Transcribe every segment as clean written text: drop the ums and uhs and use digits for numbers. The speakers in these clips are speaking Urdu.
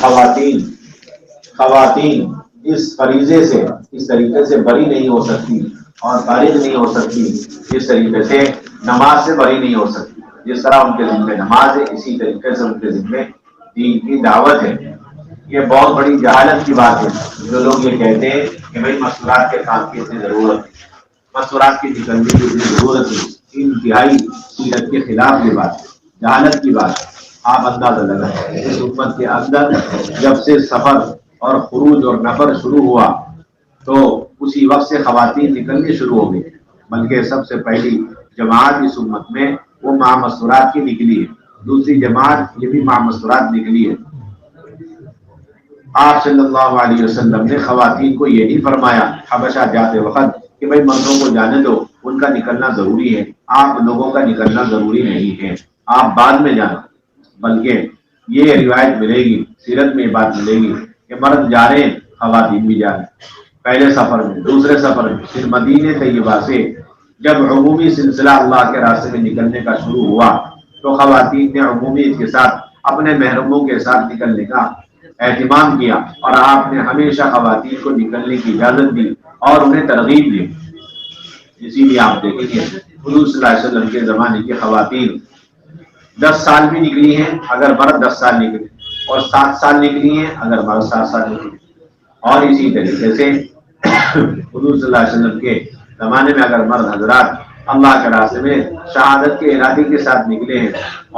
خواتین اس فریضے سے اس طریقے سے بری نہیں ہو سکتی اور فارغ نہیں ہو سکتی، اس طریقے سے نماز سے بری نہیں ہو سکتی۔ جس طرح ان کے ذمہ نماز ہے، اسی طریقے سے ان کے ذمہ دین کی دعوت ہے۔ یہ بہت بڑی جہالت کی بات ہے جو لوگ یہ کہتے ہیں کہ بھائی مستورات کے کام کی اتنی ضرورت ہے، مستورات کی نکلنے کی اتنی ضرورت ہے۔ انتہائی سیرت کے خلاف یہ بات ہے، جہالت کی بات ہے۔ آپ اندازہ لگائیں اس امت کے اندر جب سے سفر اور خروج اور نفر شروع ہوا تو اسی وقت سے خواتین نکلنے شروع ہو گئی، بلکہ سب سے پہلی جماعت اس امت میں وہ ماہ مستورات کی نکلی ہے، دوسری جماعت یہ بھی ماہ مستورات نکلی ہے۔ آپ صلی اللہ علیہ وسلم نے خواتین کو یہ نہیں فرمایا حبشہ جاتے وقت کہ بھائی مردوں کو جانے دو، ان کا نکلنا ضروری ہے، آپ لوگوں کا نکلنا ضروری نہیں ہے، آپ بعد میں جانا، بلکہ یہ روایت ملے گی، سیرت میں یہ بات ملے گی کہ مرد جا رہے ہیں، خواتین بھی جا رہے ہیں، پہلے سفر میں، دوسرے سفر میں۔ پھر مدینہ طیبہ سے جب عمومی سلسلہ اللہ کے راستے میں نکلنے کا شروع ہوا تو خواتین نے عمومیت کے ساتھ اپنے محرموں کے ساتھ نکلنے کا اہتمام کیا، اور آپ نے ہمیشہ خواتین کو نکلنے کی اجازت دی اور انہیں ترغیب دی۔ اسی لیے آپ دیکھیں گے حضور صلی اللہ علیہ وسلم کے زمانے کی خواتین 10 سال بھی نکلی ہیں اگر مرد 10 سال نکلے، اور 7 سال نکلی ہیں اگر مرد 7 سال نکلے، اور اسی طریقے سے حضور صلی اللہ علیہ وسلم کے زمانے میں اگر مرد حضرات اللہ کے راستے میں شہادت کے ارادے کے ساتھ نکلے ہیں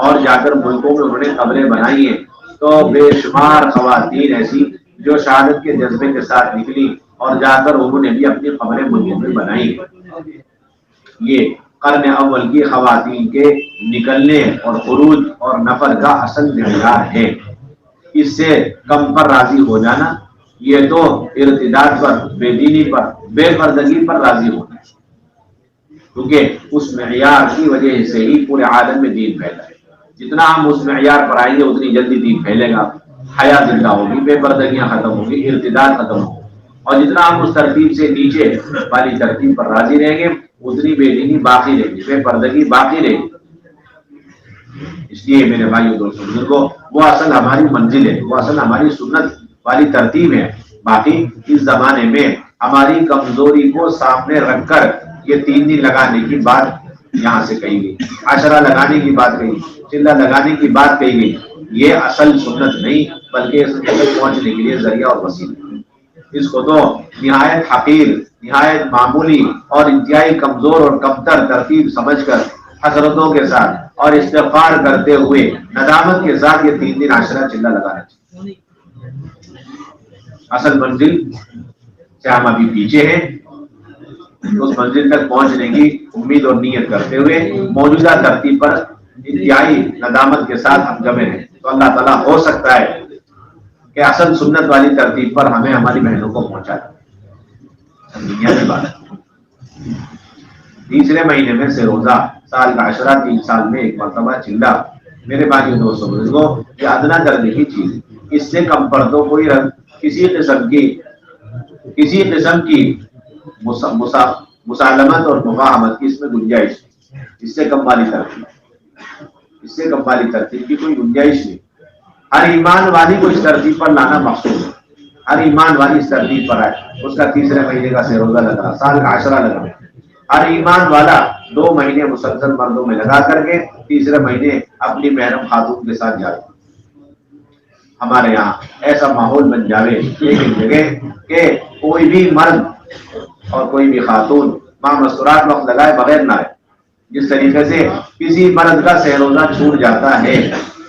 اور جا کر ملکوں میں انہوں نے قبریں بنائی ہیں، تو بے شمار خواتین ایسی جو شہادت کے جذبے کے ساتھ نکلی اور جا کر انہوں نے بھی اپنی قبریں ملکوں میں بنائی ہیں۔ یہ قرن اول کی خواتین کے نکلنے اور خروج اور نفر کا اصل معیار ہے۔ اس سے کم پر راضی ہو جانا یہ تو ارتداد پر، بے دینی پر، بے پردگی پر راضی ہونا ہے، کیونکہ اس معیار کی وجہ سے ہی پورے عالم میں دین پھیلا ہے۔ جتنا ہم اس معیار پر آئیں گے اتنی جلدی دین پھیلے گا، حیا زندہ ہوگی، بے پردگیاں ختم ہوگی، ارتداد ختم ہوگی، اور جتنا ہم اس ترتیب سے نیچے والی ترتیب پر راضی رہیں گے اتنی بے دینی باقی رہے گی، بے پردگی باقی رہے گی۔ اس لیے میرے بھائیوں دوستوں بزرگوں، وہ اصل ہماری منزل ہے، وہ اصل ہماری سنت والی ترتیب ہے۔ باقی اس زمانے میں ہماری کمزوری کو سامنے رکھ کر یہ 3 دن لگانے کی بات یہاں سے کہی گئی، عشرہ لگانے کی بات کہی، چلہ لگانے کی بات کہی گئی، یہ اصل سنت نہیں بلکہ اس تک پہنچنے کے لیے ذریعہ اور وسیلہ۔ اس کو تو نہایت حقیر، نہایت معمولی اور انتہائی کمزور اور کمتر ترتیب سمجھ کر حسرتوں کے ساتھ اور استغفار کرتے ہوئے ندامت کے ساتھ یہ 3 دن عشرہ چلہ لگانا چاہیے۔ اصل منزل سے ہم ابھی پیچھے ہیں، اس منزل تک پہنچنے کی امید اور نیت کرتے ہوئے موجودہ ترتیب پر انتہائی ندامت کے ساتھ ہم جمع ہیں، تو اللہ تعالیٰ ہو سکتا ہے کہ اصل سنت والی ترتیب پر ہمیں ہماری بہنوں کو پہنچا دے۔ دنیا کی بات ہے، تیسرے مہینے میں سے روزہ، سال کا عشرہ، 3 سال میں 1 مرتبہ چلہ، میرے بھائیوں دوستوں بزرگوں، یہ ادنا درجے کی چیز ہے۔ اس سے کم پر تو کوئی کسی قسم کی مسالمت اور مفاہمت کی اس میں گنجائش نہیں، اس سے کم والی ترتیب کی کوئی گنجائش نہیں۔ ہر ایمان والی کو اس ترتیب پر لانا مقصود ہے، ہر ایمان والی اس ترتیب پر آئے، اس کا تیسرے مہینے کا سے روزہ لگا، سال کا عشرہ لگا، ہر ایمان والا 2 مہینے مسلسل مردوں میں لگا کر کے تیسرے مہینے اپنی محرم خاتون کے ساتھ جائے۔ ہمارے یہاں ایسا ماحول بن جاوے ایک جگہ کہ کوئی بھی مرد اور کوئی بھی خاتون ماہ مستورات وقت لگائے بغیر نہ آئے۔ جس طریقے سے کسی مرد کا سہ روزہ چھوٹ جاتا ہے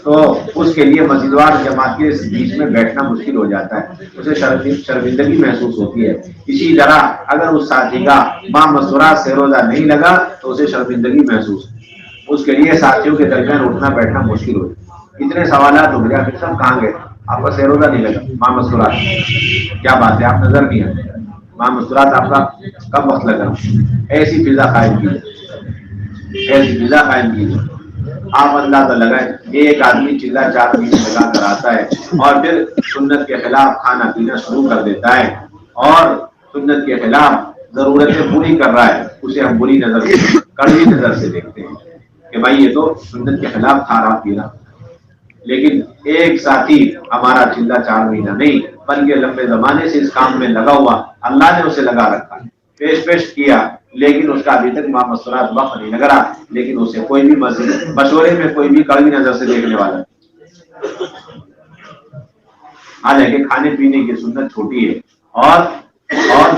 تو اس کے لیے مسجدوار جماعت کے بیچ میں بیٹھنا مشکل ہو جاتا ہے، اسے شرمندگی محسوس ہوتی ہے۔ اسی طرح اگر اس ساتھی کا ماہ مستورات سہ روزہ نہیں لگا تو اسے شرمندگی محسوس ہے، اس کے لیے ساتھیوں کے درمیان اٹھنا بیٹھنا مشکل ہو جاتا ہے۔ اتنے سوالات ہو گیا، پھر سب کہاں گئے؟ آپ کا سہ روزہ نہیں لگا، ماہ مستورات، کیا بات ہے، آپ نظر نہیں آئے، ماہ مستورات آپ کا کب وقت لگا؟ ایسی فضا قائم کیجیے، آپ اندازہ لگائیں، ایک آدمی چلہ 4 مہینے لگا کر آتا ہے اور پھر سنت کے خلاف کھانا پینا شروع کر دیتا ہے اور سنت کے خلاف ضرورتیں پوری کر رہا ہے، اسے ہم بری نظر سے، کڑوی نظر سے دیکھتے ہیں کہ بھائی یہ تو سنت کے خلاف کھا رہا پی رہا۔ لیکن ایک ساتھی ہمارا چلہ 4 مہینہ نہیں بلکہ لمبے زمانے سے اس کام میں لگا ہوا، اللہ نے اسے لگا رکھا، پیش کیا، لیکن اس کا ابھی تک مامسرات وقت نہیں لگ رہا، لیکن اسے کوئی بھی مشورے میں کوئی بھی کڑوی نظر سے دیکھنے والا نہیں۔ حالانکہ کھانے پینے کی سنت چھوٹی ہے اور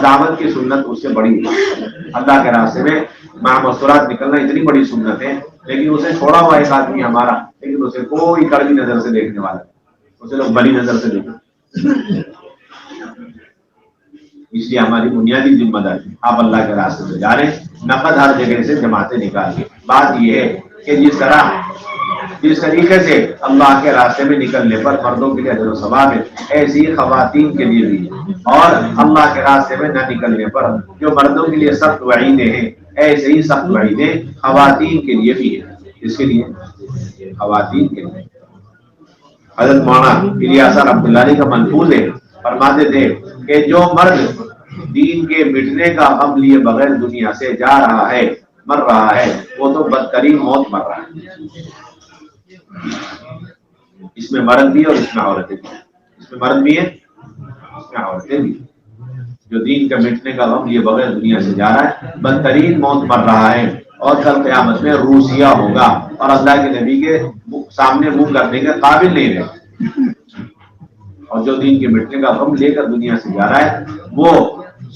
دعوت کی سنت اس سے بڑی ہے۔ اللہ کے راستے میں مامسرات نکلنا اتنی بڑی سنت ہے، لیکن اسے چھوڑا ہوا ایک آدمی ہمارا، لیکن اسے کوئی کڑوی نظر سے دیکھنے والا نہیں، اسے لوگ بڑی نظر سے دیکھیں۔ اس لیے ہماری بنیادی ذمہ داری، آپ اللہ کے راستے سے جا رہے ہیں، نقد ہر جگہ سے جماعتیں نکالیے۔ بات یہ ہے کہ جس طریقے سے اللہ کے راستے میں نکلنے پر مردوں کے لیے اجر و ثواب ہے، ایسی ہی خواتین کے لیے بھی، اور اللہ کے راستے میں نہ نکلنے پر جو مردوں کے لیے سخت وعیدیں ہیں، ایسے ہی سخت وعیدیں خواتین کے لیے بھی ہے۔ اس کے لیے خواتین کے لیے حضرت مولانا الیاس رحمۃ اللہ علیہ کا منقول ہے، فرماتے تھے کہ جو مرد دین کے مٹنے کا غم لیے بغیر دنیا سے جا رہا ہے، مر رہا ہے، وہ تو بدترین موت مر رہا ہے۔ اس میں مرد بھی اور اس میں عورتیں بھی، اس میں مرد بھی ہے، اس میں عورتیں بھی۔ جو دین کا مٹنے کا غم لیے بغیر دنیا سے جا رہا ہے، بدترین موت مر رہا ہے، اور کل قیامت میں روسیا ہوگا اور اللہ کے نبی کے سامنے منہ کرنے کے قابل نہیں رہے۔ اور جو دین کے مٹنے کا غم لے کر دنیا سے جا رہا ہے، وہ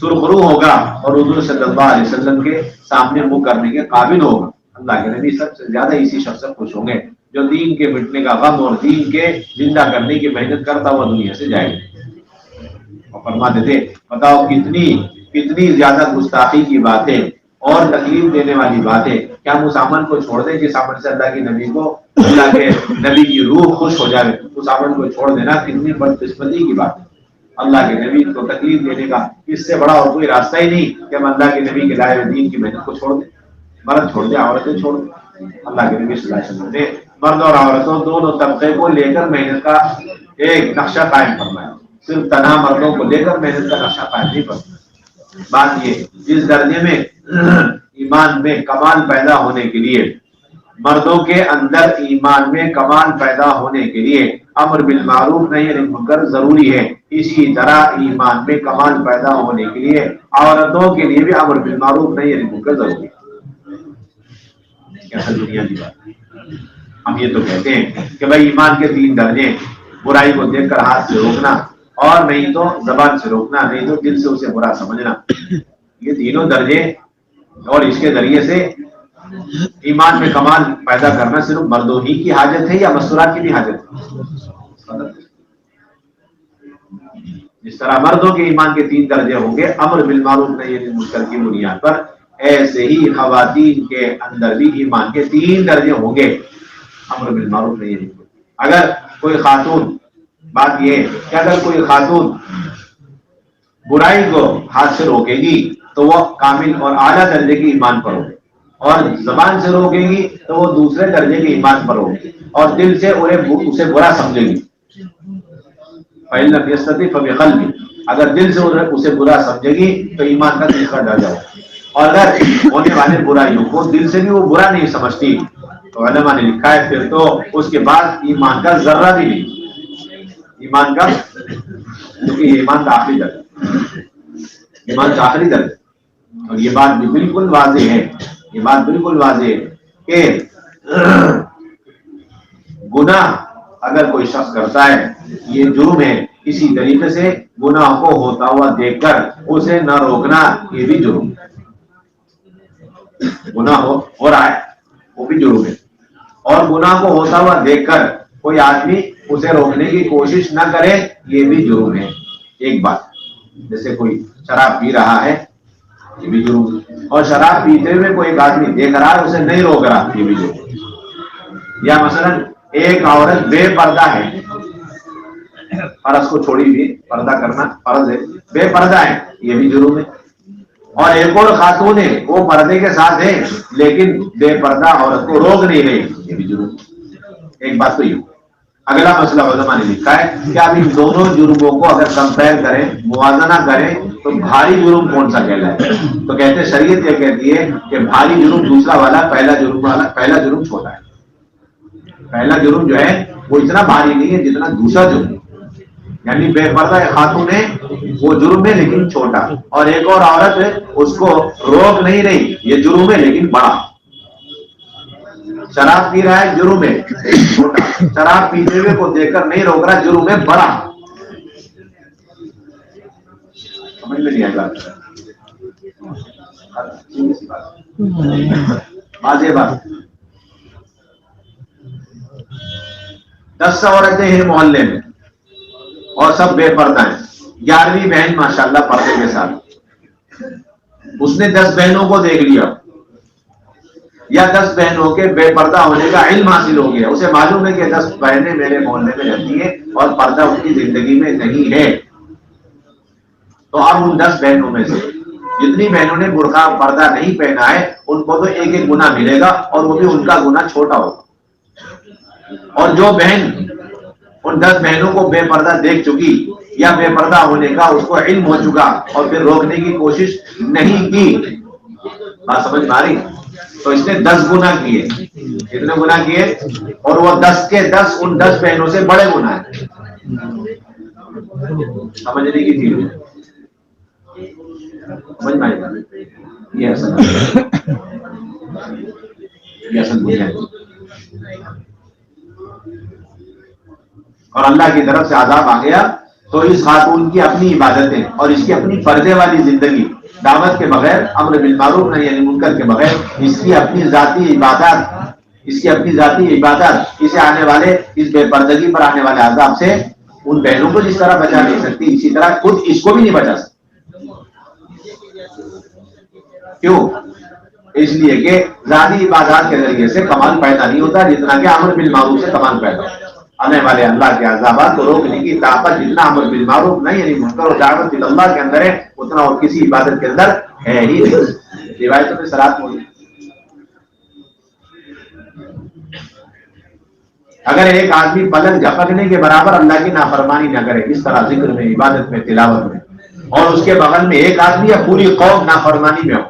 سرخرو ہوگا اور حضور صلی اللہ علیہ وسلم کے سامنے منہ کرنے کے قابل ہوگا۔ اللہ کے نبی سب سے زیادہ اسی شخص سے خوش ہوں گے جو دین کے مٹنے کا غم اور دین کے زندہ کرنے کی محنت کرتا ہوا دنیا سے جائے گا۔ اور فرماتے تھے، بتاؤ کتنی زیادہ گستاخی کی باتیں اور تکلیف دینے والی باتیں، کیا ہم اس عمل کو چھوڑ دیں جس عمل سے اللہ کے نبی کو، اللہ کے نبی کی روح خوش ہو جائے، اس عمل کو چھوڑ دینا کتنی بدقسمتی کی بات ہے۔ اللہ کے نبی کو تکلیف دینے کا اس سے بڑا اور کوئی راستہ ہی نہیں کہ ہم اللہ کے نبی کے لائے دین کی محنت کو چھوڑ دیں۔ مرد چھوڑ دیں، عورتیں چھوڑ دیں۔ اللہ کے نبی صلی اللہ علیہ وسلم نے مرد اور عورتوں دونوں طبقے کو لے کر محنت کا ایک نقشہ قائم فرمایا، صرف تنہا مردوں کو لے کر محنت کا نقشہ قائم نہیں فرمایا۔ بات یہ، جس درجے میں ایمان میں کمال پیدا ہونے کے لیے، مردوں کے اندر ایمان میں کمال پیدا ہونے کے لیے امر بالمعروف نہی عن المنکر ضروری ہے، اسی طرح ایمان میں کمال پیدا ہونے کے لیے عورتوں کے لیے بھی امر بالمعروف نہی عن المنکر ضروری ہے۔ کیسا دنیا کی بات ہے۔ ہم یہ تو کہتے ہیں کہ بھائی ایمان کے 3 درجے، برائی کو دیکھ کر ہاتھ سے روکنا، اور نہیں تو زبان سے روکنا، نہیں تو دل سے اسے برا سمجھنا، یہ تینوں درجے، اور اس کے ذریعے سے ایمان میں کمال پیدا کرنا صرف مردوں ہی کی حاجت ہے یا مستورات کی بھی حاجت ہے؟ جس طرح مردوں کے ایمان کے 3 درجے ہوں گے امر بالمعروف نہی عن المنکر کی بنیاد پر، ایسے ہی خواتین کے اندر بھی ایمان کے 3 درجے ہوں گے امر بالمعروف نہی عن المنکر۔ اگر کوئی خاتون، بات یہ ہے کہ اگر کوئی خاتون برائی کو ہاتھ سے روکے گی تو وہ کامل اور اعلیٰ درجے کی ایمان پر ہوگی، اور زبان سے روکے گی تو وہ دوسرے درجے کی ایمان پر ہوگی، اور دل سے اسے برا سمجھے گی۔ فَإِن لَمْ يَسْتَطِعْ فَبِقَلْبِهِ، اگر دل سے اسے برا سمجھے گی تو ایمان کا تیسرا درجہ ہوگا، اور اگر ہونے والے برائیوں کو دل سے بھی وہ برا نہیں سمجھتی تو علماء نے لکھا ہے پھر تو اس کے بعد ایمان کا ذرہ بھی نہیں، ایمان کا، کیونکہ ایمان کا آخری درجہ، ایمان کا آخری درجہ۔ اور یہ بات بھی بالکل واضح ہے، یہ بات بالکل واضح ہے کہ گناہ اگر کوئی شخص کرتا ہے یہ جرم ہے، اسی طریقے سے گناہ کو ہوتا ہوا دیکھ کر اسے نہ روکنا یہ بھی جرم ہے۔ گناہ ہو رہا ہے وہ بھی جرم ہے، اور گناہ کو ہوتا ہوا دیکھ کر کوئی آدمی اسے روکنے کی کوشش نہ کرے یہ بھی جرم ہے۔ ایک بات، جیسے کوئی شراب پی رہا ہے یہ بھی جرم ہے، اور شراب پیتے ہوئے کوئی ایک آدمی دیکھ رہا ہے اسے نہیں روک رہا یہ بھی جرم ہے۔ یا مثلا ایک عورت بے پردہ ہے، فرض کو چھوڑی ہوئی، پردہ کرنا فرض ہے، بے پردہ ہے یہ بھی جرم ہے، اور ایک اور خاتون ہے وہ پردے کے ساتھ ہے لیکن بے پردہ عورت کو روک نہیں رہی یہ بھی جرم ہے۔ ایک بات تو یہ، اگلا مسئلہ علماء نے لکھا ہے کہ آپ ان دونوں جرموں کو اگر کمپیئر کریں، موازنہ کریں تو بھاری جرم کون سا کہلاتا ہے؟ تو کہتے ہیں شریعت یہ کہتی ہے کہ بھاری جرم دوسرا والا، پہلا جرم چھوٹا ہے۔ پہلا جرم جو ہے وہ اتنا بھاری نہیں ہے جتنا دوسرا جرم. یعنی بے پردہ خاتون ہے وہ جرم ہے لیکن چھوٹا, اور ایک اور عورت ہے اس کو روک نہیں رہی یہ جرم ہے لیکن بڑا. شراب پی رہا ہے جرم ہے چھوٹا, شراب پیتے ہوئے کو دیکھ کر نہیں روک رہا جرم ہے بڑا. سمجھ میں نہیں آئے گا واضح بات. 10 عورتیں ہیں محلے میں اور سب بے پردہ ہیں. 11ویں بہن ماشاءاللہ پردے کے ساتھ, اس نے 10 بہنوں کو دیکھ لیا یا 10 بہنوں کے بے پردہ ہونے کا علم حاصل ہو گیا, اسے معلوم ہے کہ 10 بہنیں میرے محلے میں رہتی ہیں اور پردہ ان کی زندگی میں نہیں ہے. تو اب ان 10 بہنوں میں سے جتنی بہنوں نے برقع پردہ نہیں پہنا ہے ان کو تو ایک ایک گناہ ملے گا اور وہ بھی ان کا گناہ چھوٹا ہوگا. اور جو بہن ان 10 بہنوں کو بے پردہ دیکھ چکی یا بے پردہ ہونے کا اس کو علم ہو چکا اور پھر روکنے کی کوشش نہیں کی, بات سمجھ میں آ رہی, تو اس نے 10 گناہ کیے. کتنے گناہ کیے؟ اور وہ 10 کے 10 ان 10 بہنوں سے بڑے گناہ ہیں. سمجھنے کی چیز ہے, سمجھ میں آئے گا یہ اصل بنیاد. اور اللہ کی طرف سے عذاب آ گیا تو اس خاتون کی اپنی عبادتیں اور اس کی اپنی پردے والی زندگی, دعوت کے بغیر, امر بالمعروف نہی عن المنکر کے بغیر, اس کی اپنی ذاتی عبادات اسے آنے والے اس بے پردگی پر آنے والے عذاب سے ان بہنوں کو جس طرح بچا نہیں سکتی اسی طرح خود اس کو بھی نہیں بچا سکتی. کیوں؟ اس لیے کہ ذاتی عبادات کے ذریعے سے کمال پیدا نہیں ہوتا جتنا کہ امر بالمعروف سے کمال پیدا ہوتا ہے. آنے والے اللہ کے عذابات کو روکنے کی طاقت جتنا امر بالمعروف نہیں یعنی منکر و دعوت اللہ کے اندر ہے اتنا اور کسی عبادت کے اندر ہے ہی نہیں. روایتوں میں صراحت موجود. اگر ایک آدمی پلک جھپکنے کے برابر اللہ کی نافرمانی نہ کرے اس طرح ذکر میں, عبادت میں, تلاوت میں, اور اس کے بغل میں ایک آدمی یا پوری قوم نافرمانی میں ہو,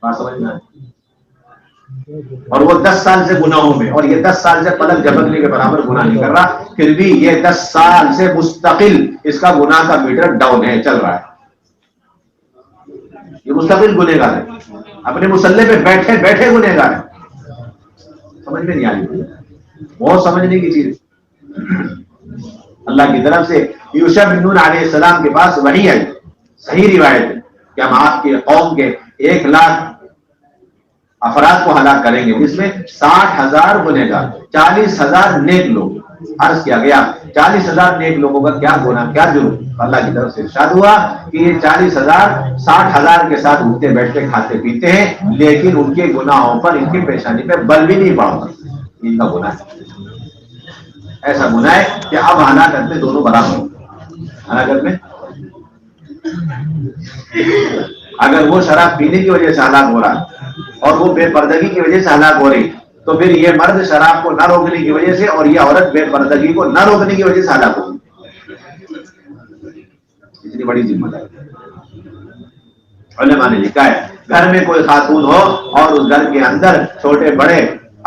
بات سمجھ میں, اور وہ 10 سال سے گناہوں میں, اور یہ 10 سال سے پلک جھپکنے کے برابر گناہ نہیں کر رہا, پھر بھی یہ 10 سال سے مستقل اس کا گناہ کا میٹر ڈاؤن ہے, چل رہا ہے. یہ مستقل گنہگار ہے, اپنے مسلح پہ بیٹھے بیٹھے گنہگار ہے. سمجھ میں نہیں آ رہی, بہت سمجھنے کی چیز. اللہ کی طرف سے یوشع بن نون علیہ السلام کے پاس وحی آئی, صحیح روایت ہے کہ ہم آپ کے قوم کے 1 لاکھ افراد کو ہلاک کریں گے جس میں 60,000 گنہگار, 40,000 نیک لوگ. عرض کیا گیا 40,000 نیک لوگوں کا کیا گناہ, کیا جرم؟ اللہ کی طرف سے ارشاد ہوا کہ یہ 40,000 60,000 کے ساتھ اٹھتے بیٹھتے کھاتے پیتے ہیں لیکن ان کے گناہوں پر ان کی پیشانی پہ بل بھی نہیں پڑتا. ان کا گناہ ہے, ایسا گناہ ہے کہ اب ہلاکت میں دونوں برابر ہو. ہلاکت میں اگر وہ شراب پینے کی وجہ سے ہلاک ہو رہا اور وہ بے پردگی کی وجہ سے ہلاک ہو رہی تو پھر یہ مرد شراب کو نہ روکنے کی وجہ سے اور یہ عورت بے پردگی کو نہ روکنے کی وجہ سے ہلاک ہوگی. اتنی بڑی ذمہ داری علماء نے لکھا ہے. گھر میں کوئی خاتون ہو اور اس گھر کے اندر چھوٹے بڑے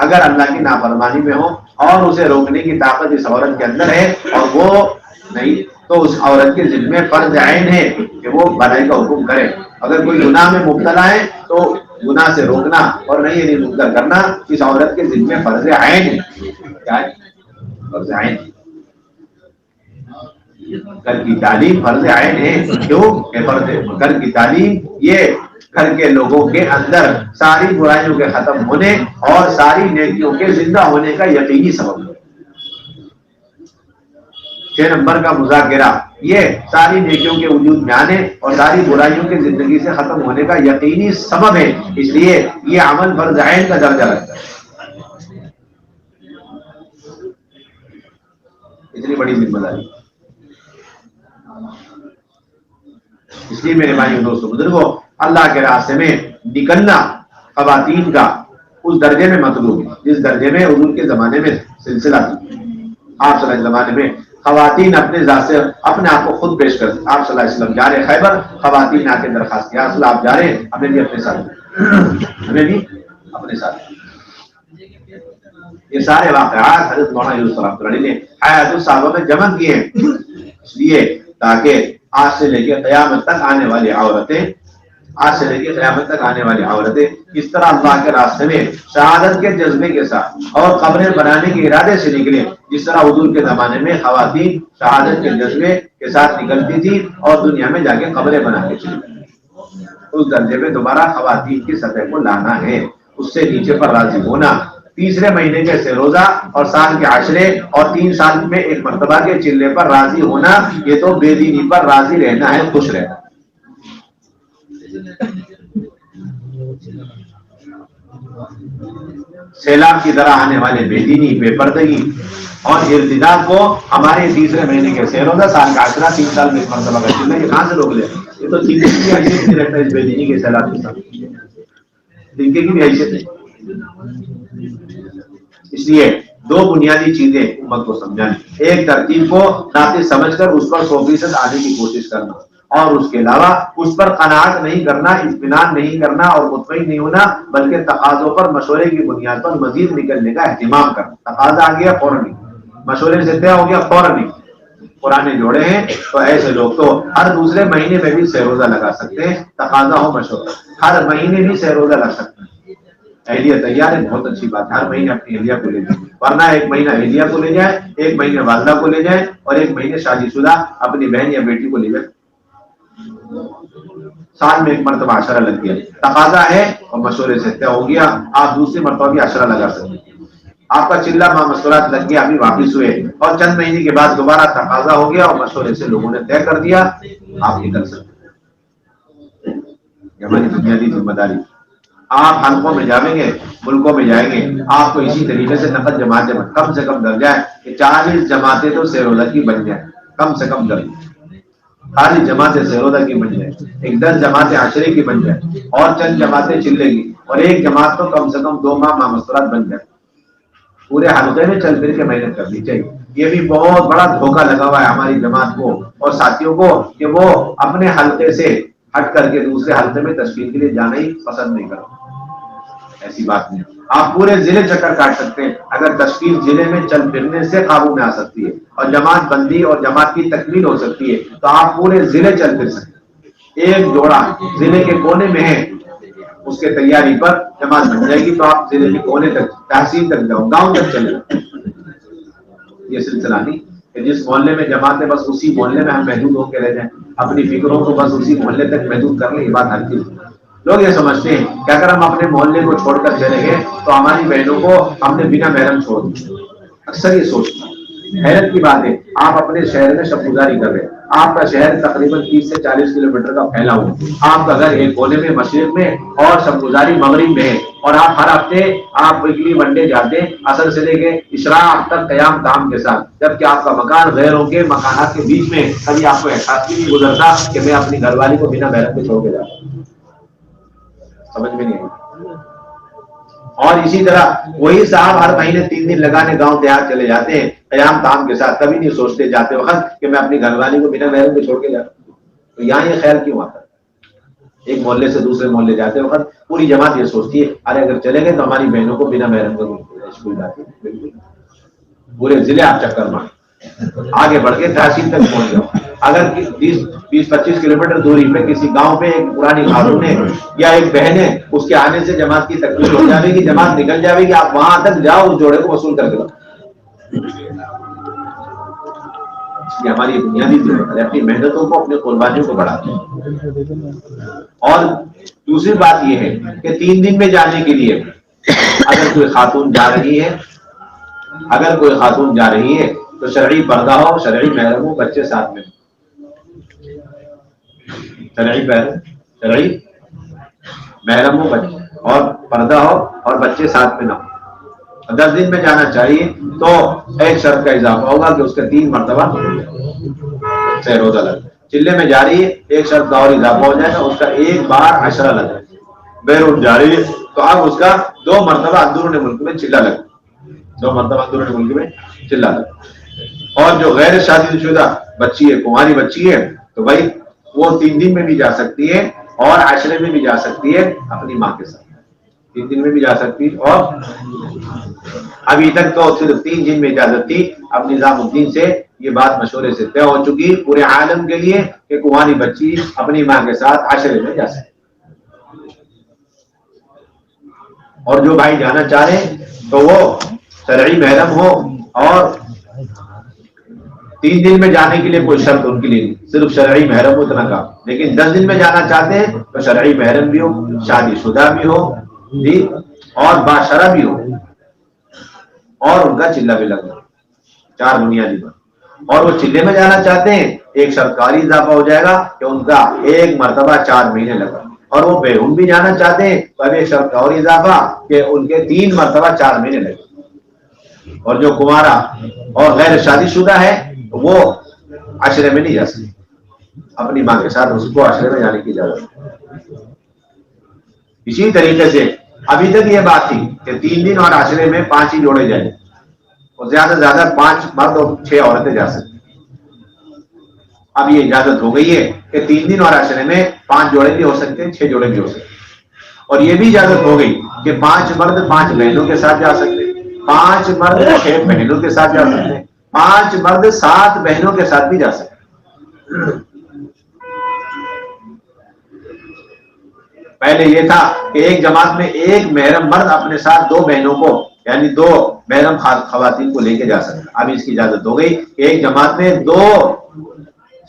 اگر اللہ کی نافرمانی میں ہو اور اسے روکنے کی طاقت اس عورت کے اندر ہے اور وہ نہیں تو اس عورت کے ذمہ فرض عین ہے کہ وہ بھلائی کا حکم کرے. اگر کوئی گناہ میں مبتلا ہے تو گناہ سے روکنا اور نہیں یعنی مبتلا کرنا اس عورت کے ذمہ فرض عین ہے. کیا ہے؟ فرض عین. گھر کی تعلیم فرض عین ہے. کیوں کہ گھر کی تعلیم یہ گھر کے لوگوں کے اندر ساری برائیوں کے ختم ہونے اور ساری نیکیوں کے زندہ ہونے کا یقینی سبب ہے. 6 نمبر کا مذاکرہ یہ ساری نیکیوں کے وجود میں آنے اور ساری برائیوں کے زندگی سے ختم ہونے کا یقینی سبب ہے. اس لیے یہ عمل فرض عین کا درجہ رکھتا ہے. اتنی بڑی ذمہ داری. اس لیے میرے بھائیوں دوستوں بزرگوں اللہ کے راستے میں نکلنا خواتین کا اس درجے میں مطلوب ہے جس درجے میں حضور کے زمانے میں سلسلہ تھا. آپ صلی اللہ علیہ زمانے میں خواتین اپنے ذات سے اپنے آپ کو خود پیش کرتے. آپ صلی اللہ علیہ وسلم جا رہے خیبر, خواتین آ کے درخواست کیا رسول آپ جا رہے ہیں, ہمیں بھی اپنے ساتھ, ہمیں بھی اپنے ساتھ. یہ سارے واقعات حضرت مولانا یوسف رحمۃ اللہ علیہ نے حیات الصحابہ میں جمع کیے ہیں، اس لیے تاکہ آج سے لے کے قیامت تک آنے والی عورتیں اس طرح اللہ کے راستے میں شہادت کے جذبے کے ساتھ اور قبریں بنانے کے ارادے سے نکلے، جس طرح حضور کے زمانے میں خواتین شہادت کے جذبے کے ساتھ نکلتی تھی اور دنیا میں جا کے قبریں بنا کے چلی گئی۔ اس درجے میں دوبارہ خواتین کی سطح کو لانا ہے، اس سے نیچے پر راضی ہونا، تیسرے مہینے کے سے روزہ اور سال کے عشرے اور 3 سال میں ایک مرتبہ کے چلے پر راضی ہونا، یہ تو بے دینی پر راضی رہنا ہے، خوش رہنا۔ سیلاب کی طرح آنے والے بے دینی، بے پردگی اور ارتداد کو ہمارے تیسرے مہینے کے سے روزہ، سال کا عشرہ، 3 سال میں ایک مرتبہ کا چلنا، یہ کہاں سے روک لے؟ یہ تو تنکے کی حیثیت نہیں رہتا اس بے دینی کے سیلاب کے ساتھ، تنکے کی بھی حیثیت نہیں۔ اس لیے 2 بنیادی چیزیں امت کو سمجھانی، ایک ترتیب کو ناقص سمجھ کر اس پر 100% آنے کی کوشش کرنا، اور اس کے علاوہ اس پر قناعت نہیں کرنا، اطمینان نہیں کرنا اور مطمئن نہیں ہونا، بلکہ تقاضوں پر مشورے کی بنیاد پر مزید نکلنے کا اہتمام کرنا۔ تقاضا آ گیا فوراً نہیں، مشورے سے طے ہو گیا فوراً نہیں۔ پرانے جوڑے ہیں تو ایسے لوگ تو ہر دوسرے مہینے میں بھی سہ روزہ لگا سکتے ہیں، تقاضا ہو مشورہ، ہر مہینے بھی سہ روزہ لگ سکتے ہیں۔ اہلیہ تیار ہے، بہت اچھی بات ہے، ہر مہینے اپنی اہلیہ کو لے جائیں، ورنہ ایک مہینہ اہلیہ کو لے جائیں، ایک مہینے والدہ کو لے جائیں اور ایک مہینے شادی شدہ اپنی بہن یا بیٹی کو لے جائیں۔ سال میں ایک مرتبہ عشرہ لگ گیا، تقاضا ہے اور مشورے سے طے ہو گیا، آپ دوسری مرتبہ بھی عشرہ لگا سکتے ہیں۔ آپ کا چلہ مشورات لگ گیا، ابھی واپس ہوئے اور چند مہینے کے بعد دوبارہ تقاضا ہو گیا اور مشورے سے لوگوں نے طے کر دیا، آپ نکل سکتے ہیں۔ یہ ہماری بنیادی ذمہ داری۔ آپ حلقوں میں جائیں گے، ملکوں میں جائیں گے، آپ کو اسی طریقے سے نقد جماعتیں کم سے کم درجہ ہے کہ 40 جماعتیں تو سہ روزہ کی بن جائیں، کم سے کم درجہ 40 جماعتیں سہ روزہ کی بن جائیں، ایک 10 جماعتیں عشرے کی بن جائیں اور چند جماعتیں چلے گی، اور ایک جماعت تو کم سے کم 2 ماہ مستورات بن جائے۔ پورے حلقے میں چل پھر کے محنت کرنی چاہیے۔ یہ بھی بہت بڑا دھوکہ لگا ہوا ہے ہماری جماعت کو اور ساتھیوں کو کہ وہ اپنے حلقے سے ہٹ کر کے دوسرے حلقے میں تشکیل کے لیے جانا ہی پسند نہیں کرتے۔ ایسی بات نہیں، آپ پورے ضلع چکر کاٹ سکتے ہیں، اگر تشکیل ضلع میں چل پھرنے سے قابو میں آ سکتی ہے اور جماعت بندی اور جماعت کی تکمیل ہو سکتی ہے تو آپ پورے ضلع چل پھر سکتے ہیں۔ ایک جوڑا ضلع کے کونے میں ہے، اس کے تیاری پر جماعت بن جائے گی تو آپ ضلع کے کونے تک، تحصیل تک جاؤ، گاؤں تک چلے جاؤ۔ یہ سلسلہ نہیں کہ جس محلے میں جماعت ہے بس اسی محلے میں ہم محدود ہو کے رہ جائیں، اپنی فکروں کو بس اسی محلے تک محدود کر لیں، یہ بات ہر چیز۔ لوگ یہ سمجھتے ہیں کہ اگر ہم اپنے محلے کو چھوڑ کر چلے گئے تو ہماری بہنوں کو ہم نے بنا محرم چھوڑ دیا۔ اکثر یہ سوچتا ہے، حیرت کی بات ہے، آپ اپنے شہر میں شب گزاری کر رہے ہیں، آپ کا شہر تقریباً 30 سے 40 کلومیٹر کا پھیلا ہوا، آپ کا گھر ایک کونے میں مشرق میں اور شب گزاری مغرب میں ہے، اور آپ ہر ہفتے آپ ویکلی ون ڈے جاتے ہیں اثر سے لے کے اشراق تک قیام تام کے ساتھ، جبکہ آپ کا مکان غیروں کے مکانات کے بیچ میں، کبھی آپ کو احساس بھی نہیں گزرتا کہ میں اپنی گھر والی کو بنا محرم کے چھوڑ کے جاتا ہوں۔ سمجھ میں نہیں آئی۔ اور اسی طرح وہی صاحب ہر مہینے 3 دن لگانے گاؤں دیہات چلے جاتے ہیں قیام تام کے ساتھ، کبھی نہیں سوچتے جاتے وقت کہ میں اپنی گھر والی کو بنا محرم کے چھوڑ کے جاتا ہوں۔ تو یہاں یہ خیال کیوں آتا ہے؟ ایک محلے سے دوسرے محلے جاتے وقت پوری جماعت یہ سوچتی ہے ارے اگر چلے گئے تو ہماری بہنوں کو بنا محرم کے اسکول جاتی ہے۔ بالکل پورے ضلع آپ چکر مار آگے بڑھ کے تحصیل تک پہنچ جاؤ۔ اگر 20-25 کلومیٹر دوری پہ کسی گاؤں پہ ایک پرانی خاتون ہے یا ایک بہن ہے، اس کے آنے سے جماعت کی تکمیل ہو جائے گی، جماعت نکل جائے گی، آپ وہاں تک جاؤ اس جوڑے کو وصول کر کے لاؤ۔ یہ ہماری بنیادی ضرورت ہے، اپنی محنتوں کو، اپنی قربانیوں کو بڑھاتے ہیں۔ اور دوسری بات یہ ہے کہ 3 دن میں جانے کے لیے اگر کوئی خاتون جا رہی ہے تو شرعی پردہ ہو، شرعی محرم ہو، بچے ساتھ میں، شرعی محرم ہو بچے اور پردہ ہو اور بچے ساتھ میں نہ ہو۔ 10 دن میں جانا چاہیے تو ایک شرط کا اضافہ ہوگا کہ اس کا 3 مرتبہ سہ روزہ لگے۔ چلے میں جا رہی ہے، ایک شرط کا اور اضافہ ہو جائے گا، اس کا 1 بار عشرہ لگے۔ بیرون جا رہی ہے تو اب اس کا 2 مرتبہ اندرون ملک میں چلہ لگے، 2 مرتبہ اندرون ملک میں چلہ لگے۔ اور جو غیر شادی شدہ بچی ہے، کماری بچی ہے، تو بھائی وہ 3 دن میں بھی جا سکتی ہے اور عشرے میں بھی جا سکتی ہے اپنی ماں کے ساتھ۔ 3 دن میں بھی جا سکتی. اور ابھی تک تو صرف 3 دن میں اجازت تھی. اب نظام الدین سے یہ بات مشورے سے طے ہو چکی پورے عالم کے لیے کہ کنواری بچی اپنی ماں کے ساتھ عشرے میں جا سکتی. اور جو بھائی جانا چاہے تو وہ شرعی محرم ہو, اور 3 دن میں جانے کے لیے کوئی شرط ان کے لیے نہیں, صرف شرعی محرم اتنا کا. لیکن 10 دن میں جانا چاہتے ہیں تو شرعی محرم بھی ہو, شادی شدہ بھی ہو جی, اور باشرہ بھی ہو, اور ان کا چلہ بھی لگنا, 4 بنیادی بات. اور وہ چلے میں جانا چاہتے ہیں, ایک سرکاری اضافہ ہو جائے گا کہ ان کا 1 مرتبہ 4 مہینے لگا. اور وہ بیرون بھی جانا چاہتے ہیں تو ایک سرکاری اضافہ کہ ان کے 3 مرتبہ 4 مہینے لگے. اور جو کنوارا اور غیر شادی شدہ ہے وہ عشرے میں نہیں جا سکتے, اپنی ماں کے ساتھ اس کو عشرے میں جانے کی اجازت. اسی طریقے سے ابھی تک یہ بات تھی کہ 3 دن اور عشرے میں 5 ہی جوڑے جائیں, اور زیادہ سے زیادہ 5 مرد اور 6 عورتیں جا سکتی. اب یہ اجازت ہو گئی ہے کہ 3 دن اور عشرے میں 5 جوڑے بھی ہو سکتے ہیں, 6 جوڑے بھی ہو سکتے ہیں. اور یہ بھی اجازت ہو گئی کہ 5 مرد 5 بہنوں کے ساتھ جا سکتے ہیں, 5 مرد 6 بہنوں کے ساتھ جا سکتے ہیں, 5 مرد 7 بہنوں کے ساتھ بھی جا سکتے ہیں. پہلے یہ تھا کہ ایک جماعت میں ایک محرم مرد اپنے ساتھ 2 بہنوں کو, یعنی 2 محرم خواتین کو لے کے جا سکتا. اب اس کی اجازت ہو گئی کہ ایک جماعت میں 2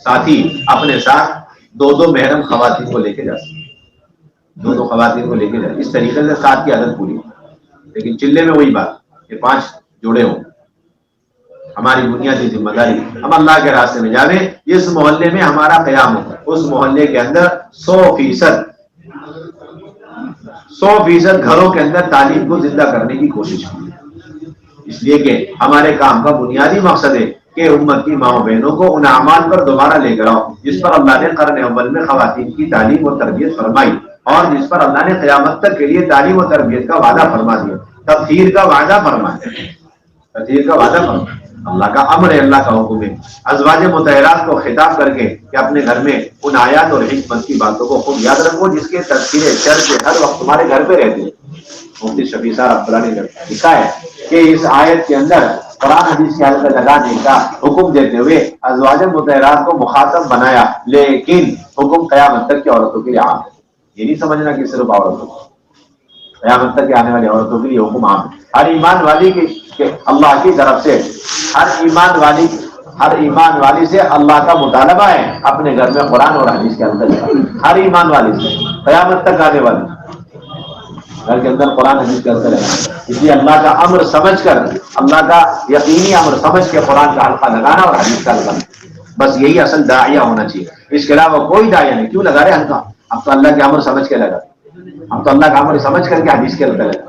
ساتھی اپنے ساتھ 2 محرم خواتین کو لے کے جا سکتے, 2 خواتین کو لے کے جا. اس طریقے سے 7 کی عادت پوری. لیکن چلے میں وہی بات کہ 5 جوڑے ہوں. ہماری بنیادی ذمہ داری ہم اللہ کے راستے میں جاویں. اس محلے میں ہمارا قیام ہو, اس محلے کے اندر 100% گھروں کے اندر تعلیم کو زندہ کرنے کی کوشش کی. اس لیے کہ ہمارے کام کا بنیادی مقصد ہے کہ امت کی ماں بہنوں کو ان اعمال پر دوبارہ لے کر آؤ جس پر اللہ نے قرن اول میں خواتین کی تعلیم اور تربیت فرمائی, اور جس پر اللہ نے قیامت تک کے لیے تعلیم و تربیت کا وعدہ فرما دیا, تطہیر کا وعدہ فرمایا, تطہیر کا وعدہ فرمایا. اللہ کا امر ہے, اللہ کا حکم ہے. ازواج مطہرات کو خطاب کر کے کہ اپنے گھر میں ان آیات اور حکمت کی باتوں کو خوب یاد رکھو جس کے تذکرے چرچے ہر وقت تمہارے گھر پہ رہتے ہیں. مفتی شفیع صاحب رحمۃ اللہ نے لکھا ہے کہ اس آیت کے اندر قرآن حدیث کی حالت لگانے کا حکم دیتے ہوئے ازواج مطہرات کو مخاطب بنایا, لیکن حکم قیامت تک کی عورتوں کے لیے عام ہے. یہ نہیں سمجھنا کہ صرف عورتوں کو, قیامت تک آنے والی عورتوں کے لیے حکم عام ہے. ہر ایمان والی کی اللہ کی طرف سے ہر ایمان والی سے اللہ کا مطالبہ ہے اپنے گھر میں قرآن اور حدیث کے اندر. ہر ایمان والی سے قیامت تک آنے والی گھر کے اندر قرآن حدیث کے اندر ہے. اس لیے اللہ کا امر سمجھ کر, اللہ کا یقینی امر سمجھ کے قرآن کا حلقہ لگانا اور حدیث کا حلقہ, بس یہی اصل داعیہ ہونا چاہیے. اس کے علاوہ کوئی داعیہ نہیں. کیوں لگا رہے حلقہ؟ ہم تو اللہ کے امر سمجھ کے لگا, ہم تو اللہ کا امر سمجھ کر کے حدیث کے حلقہ لگا.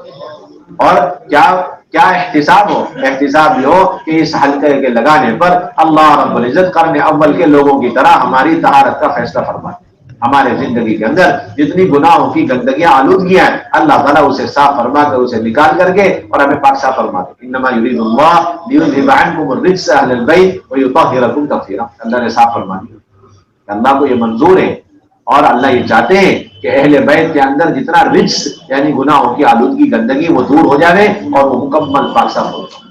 اور کیا احتساب ہو؟ احتساب یہ ہو کہ اس حلقے کے لگانے پر اللہ رب العزت قرن اول کے لوگوں کی طرح ہماری طہارت کا فیصلہ فرمائے. ہمارے زندگی کے اندر جتنی گناہوں کی گندگیاں آلودگیاں ہیں اللہ تعالیٰ اسے صاف فرما کر اسے نکال کر کے اور ہمیں پاک صاف فرما دے. انما یرید اللہ لیذھب عنکم الرجس اہل البیت ویطہرکم تطہیرا. اللہ نے صاف فرما دیا, اللہ کو یہ منظور ہے اور اللہ یہ چاہتے ہیں کہ اہل بیت کے اندر جتنا رجس یعنی گناہوں کی آلودگی گندگی وہ دور ہو جائے اور وہ مکمل پاک صاف ہو جائے.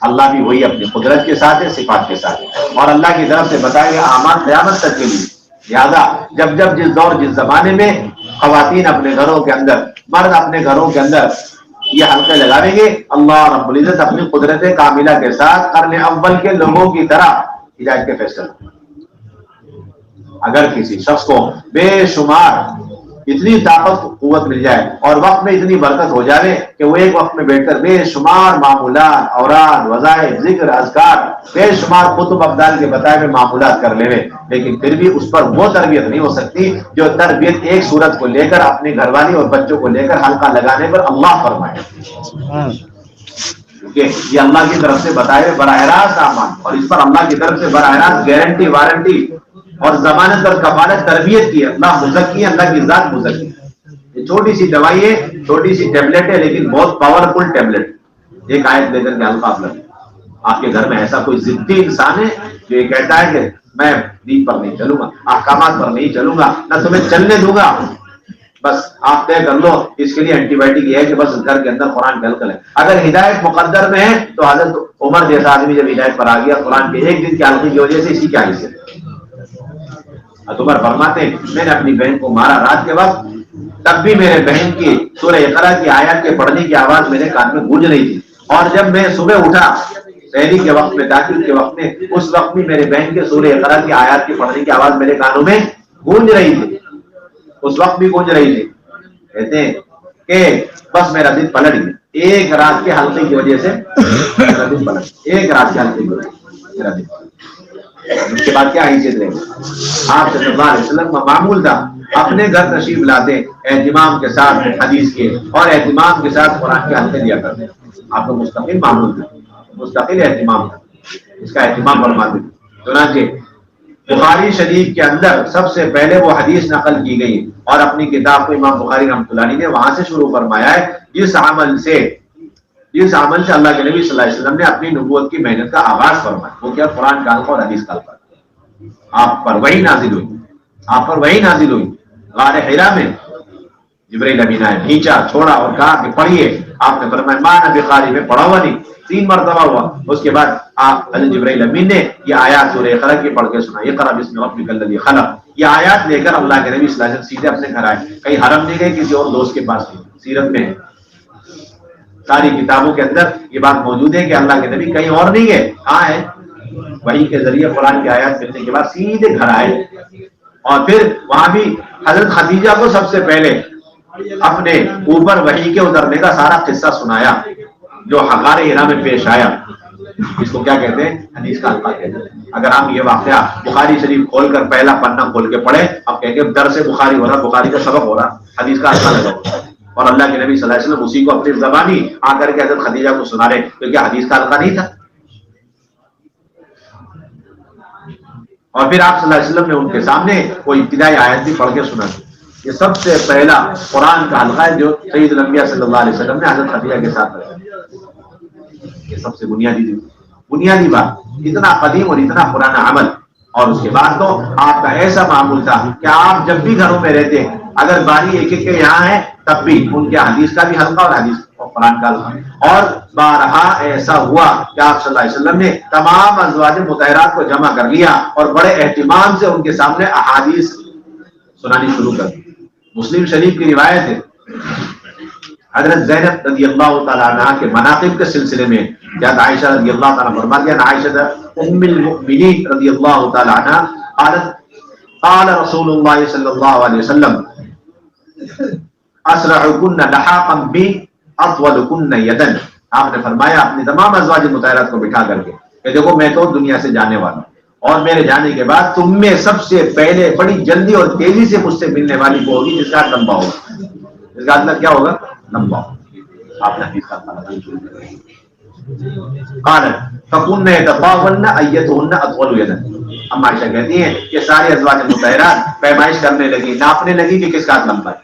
اللہ بھی وہی اپنی قدرت کے ساتھ ہے, صفات کے ساتھ ہے, اور اللہ کی طرف سے بتائے گئے اعمال قیامت تک کے لیے. لہٰذا جب جس دور جس زمانے میں خواتین اپنے گھروں کے اندر, مرد اپنے گھروں کے اندر یہ حلقے لگاویں گے, اللہ رب العزت اپنی قدرت کاملہ کے ساتھ قرن اول کے لوگوں کی طرح ہدایت کے فیصلے. اگر کسی شخص کو بے شمار اتنی طاقت قوت مل جائے اور وقت میں اتنی برکت ہو جائے کہ وہ ایک وقت میں بیٹھ کر بے شمار معمولات, اوراد, وظائف, ذکر, اذکار, بے شمار قطب ابدال کے بتائے ہوئے معمولات کر لے, لیکن پھر بھی اس پر وہ تربیت نہیں ہو سکتی جو تربیت ایک صورت کو لے کر اپنی گھر والی اور بچوں کو لے کر حلقہ لگانے پر اللہ فرمائے. کیونکہ یہ اللہ کی طرف سے بتائے ہوئے براہ راست اعمال, اور اس پر اللہ کی طرف سے براہ راست گارنٹی, وارنٹی اور ضمانت اور کفالت تربیت کی. اللہ مزکی ہے, اللہ کی ذات مزکی ہے. یہ چھوٹی سی دوائی ہے, چھوٹی سی ٹیبلٹ ہے, لیکن بہت پاورفل ٹیبلٹ. ایک آیت لے کر کے حلقہ آپ لگیں. آپ کے گھر میں ایسا کوئی ضدی انسان ہے جو یہ کہتا ہے کہ میں دین پر نہیں چلوں گا, احکامات پر نہیں چلوں گا, نہ تمہیں چلنے دوں گا, بس آپ طے کر لو اس کے لیے اینٹی بایوٹک یہ ہے کہ بس گھر کے اندر قرآن ڈل کر ہے. اگر ہدایت مقدر میں ہے تو حضرت عمر جیسا آدمی جب ہدایت پر آ گیا قرآن کے ایک دن کی حلقے کی وجہ سے اسی کیا حیثیت. عمر فرماتے ہیں میں نے اپنی بہن کو مارا رات کے وقت, تب بھی میرے بہن کی سورہ اقرا کی آیات کے پڑھنے کی آواز میرے کان میں گونج رہی تھی, اور جب میں صبح اٹھا شہری کے وقت میں تاکید کے وقت میں اس وقت بھی میرے بہن کے سورہ اقرا کی آیات کے پڑھنے کی آواز میرے کانوں میں گونج رہی تھی, اس وقت بھی گونج رہی تھی. کہتے ہیں کہ بس میرا دل پلٹ گیا ایک رات کے حلقے کی وجہ سے, میرا دل پلٹ, ایک رات کے حلقے کی وجہ سے میرا دل پلٹ. اس کے بعد کیا حیثیت رہے آپ صلی اللہ علیہ وسلم کا معمول تھا اپنے گھر تشریف لاتے اہتمام کے ساتھ حدیث کے اور اہتمام کے ساتھ قرآن کے حلقے دیا کرتے. آپ کو مستقل معمول تھا, مستقل اہتمام تھا, اس کا اہتمام فرماتے. چنانچہ بخاری شریف کے اندر سب سے پہلے وہ حدیث نقل کی گئی اور اپنی کتاب کو امام بخاری رحمۃ اللہ علیہ نے وہاں سے شروع فرمایا ہے. جس عمل سے اللہ کے نبی صلی اللہ علیہ وسلم نے اپنی نبوت کی محنت کا آغاز فرمایا, وہ کیا قرآن کا حلقہ اور حدیث کا حلقہ. آپ پر وہی نازل ہوئی, آپ پر وہی نازل ہوئی. غار حرا میں جبرائیل امین آئے, کھینچا, چھوڑا اور کہا کہ پڑھیے. آپ نے فرمایا مانا بقاری میں پڑھا ہوا نہیں, 3 مرتبہ ہوا. اس کے بعد آپ حضرت جبرائیل امین نے یہ آیات سورہ اقرا کی پڑھ کے سنا, اقرا بسم ربک الذی خلق. یہ آیات لے کر اللہ کے نبی صلی اللہ علیہ وسلم سیدھے اپنے گھر آئے, کہیں حرم نہیں گئے, کسی اور دوست کے پاس نہیں. سیرت میں ساری کتابوں کے اندر یہ بات موجود ہے کہ اللہ کے نبی کہیں اور نہیں گئے, کہاں ہے وحی کے ذریعے قرآن کی آیات ملنے کے بعد سیدھے گھر آئے. اور پھر وہاں بھی حضرت خدیجہ کو سب سے پہلے اپنے اوپر وحی کے اترنے کا سارا قصہ سنایا جو غار حرا میں پیش آیا. اس کو کیا کہتے ہیں, حدیث کا حلقہ کہتے ہیں. اگر ہم یہ واقعہ بخاری شریف کھول کر پہلا پنہ کھول کے پڑھیں, اب کہیں گے درس بخاری ہو رہا, بخاری کا سبق ہو رہا, حدیث کا حلقہ لگا ہوا. اور اللہ کے نبی صلی اللہ علیہ وسلم اسی کو اپنی زبانی آ کر کے حضرت خدیجہ کو سنا رہے, کیونکہ حدیث کا حلقہ نہیں تھا. اور پھر آپ صلی اللہ علیہ وسلم نے ان کے سامنے وہ ابتدائی آیت بھی پڑھ کے سنا دی. یہ سب سے پہلا قرآن کا حلقہ ہے جو سید الانبیاء صلی اللہ علیہ وسلم نے حضرت خدیجہ کے ساتھ رکھا. یہ سب سے بنیادی بات, اتنا قدیم اور اتنا پرانا عمل. اور اس کے بعد تو آپ کا ایسا معمول تھا کہ آپ جب بھی گھروں میں رہتے, اگر باری ایک ایک کے یہاں ہے تب بھی ان کے حدیث کا بھی حلقہ اور حدیث اور قرآن کا حلقہ. اور بارہا ایسا ہوا کہ آپ صلی اللہ علیہ وسلم نے تمام ازواج مطہرات کو جمع کر لیا اور بڑے اہتمام سے ان کے سامنے احادیث سنانی شروع کر دی. مسلم شریف کی روایت ہے حضرت زینب رضی اللہ تعالیٰ عنہ کے مناقب کے سلسلے میں جب عائشہ رضی اللہ تعالیٰ فرماتی ہیں, عائشہ ام المؤمنین رضی اللہ تعالیٰ عنہ قالت قال رسول اللہ صلی اللہ علیہ وسلم اسرعکن لحاقا بی اطولکن یدن. آپ نے فرمایا اپنی تمام ازواج مطہرات کو بٹھا کر کے کہ دیکھو میں تو دنیا سے جانے والا ہوں, اور میرے جانے کے بعد تم میں سب سے پہلے بڑی جلدی اور تیزی سے مجھ سے ملنے والی وہ ہوگی جس کا لمبا ہوگا. اس کا مطلب کیا ہوگا, لمبا ہوگا. آپ نے حدیث کا قالت فكن يتطاولن ايتهن اطول يدا. اما عائشہ کہتی ہیں کہ ساری ازواج مطہرات پیمائش کرنے لگی, ناپنے لگی کہ کس کا ہاتھ لمبا ہے.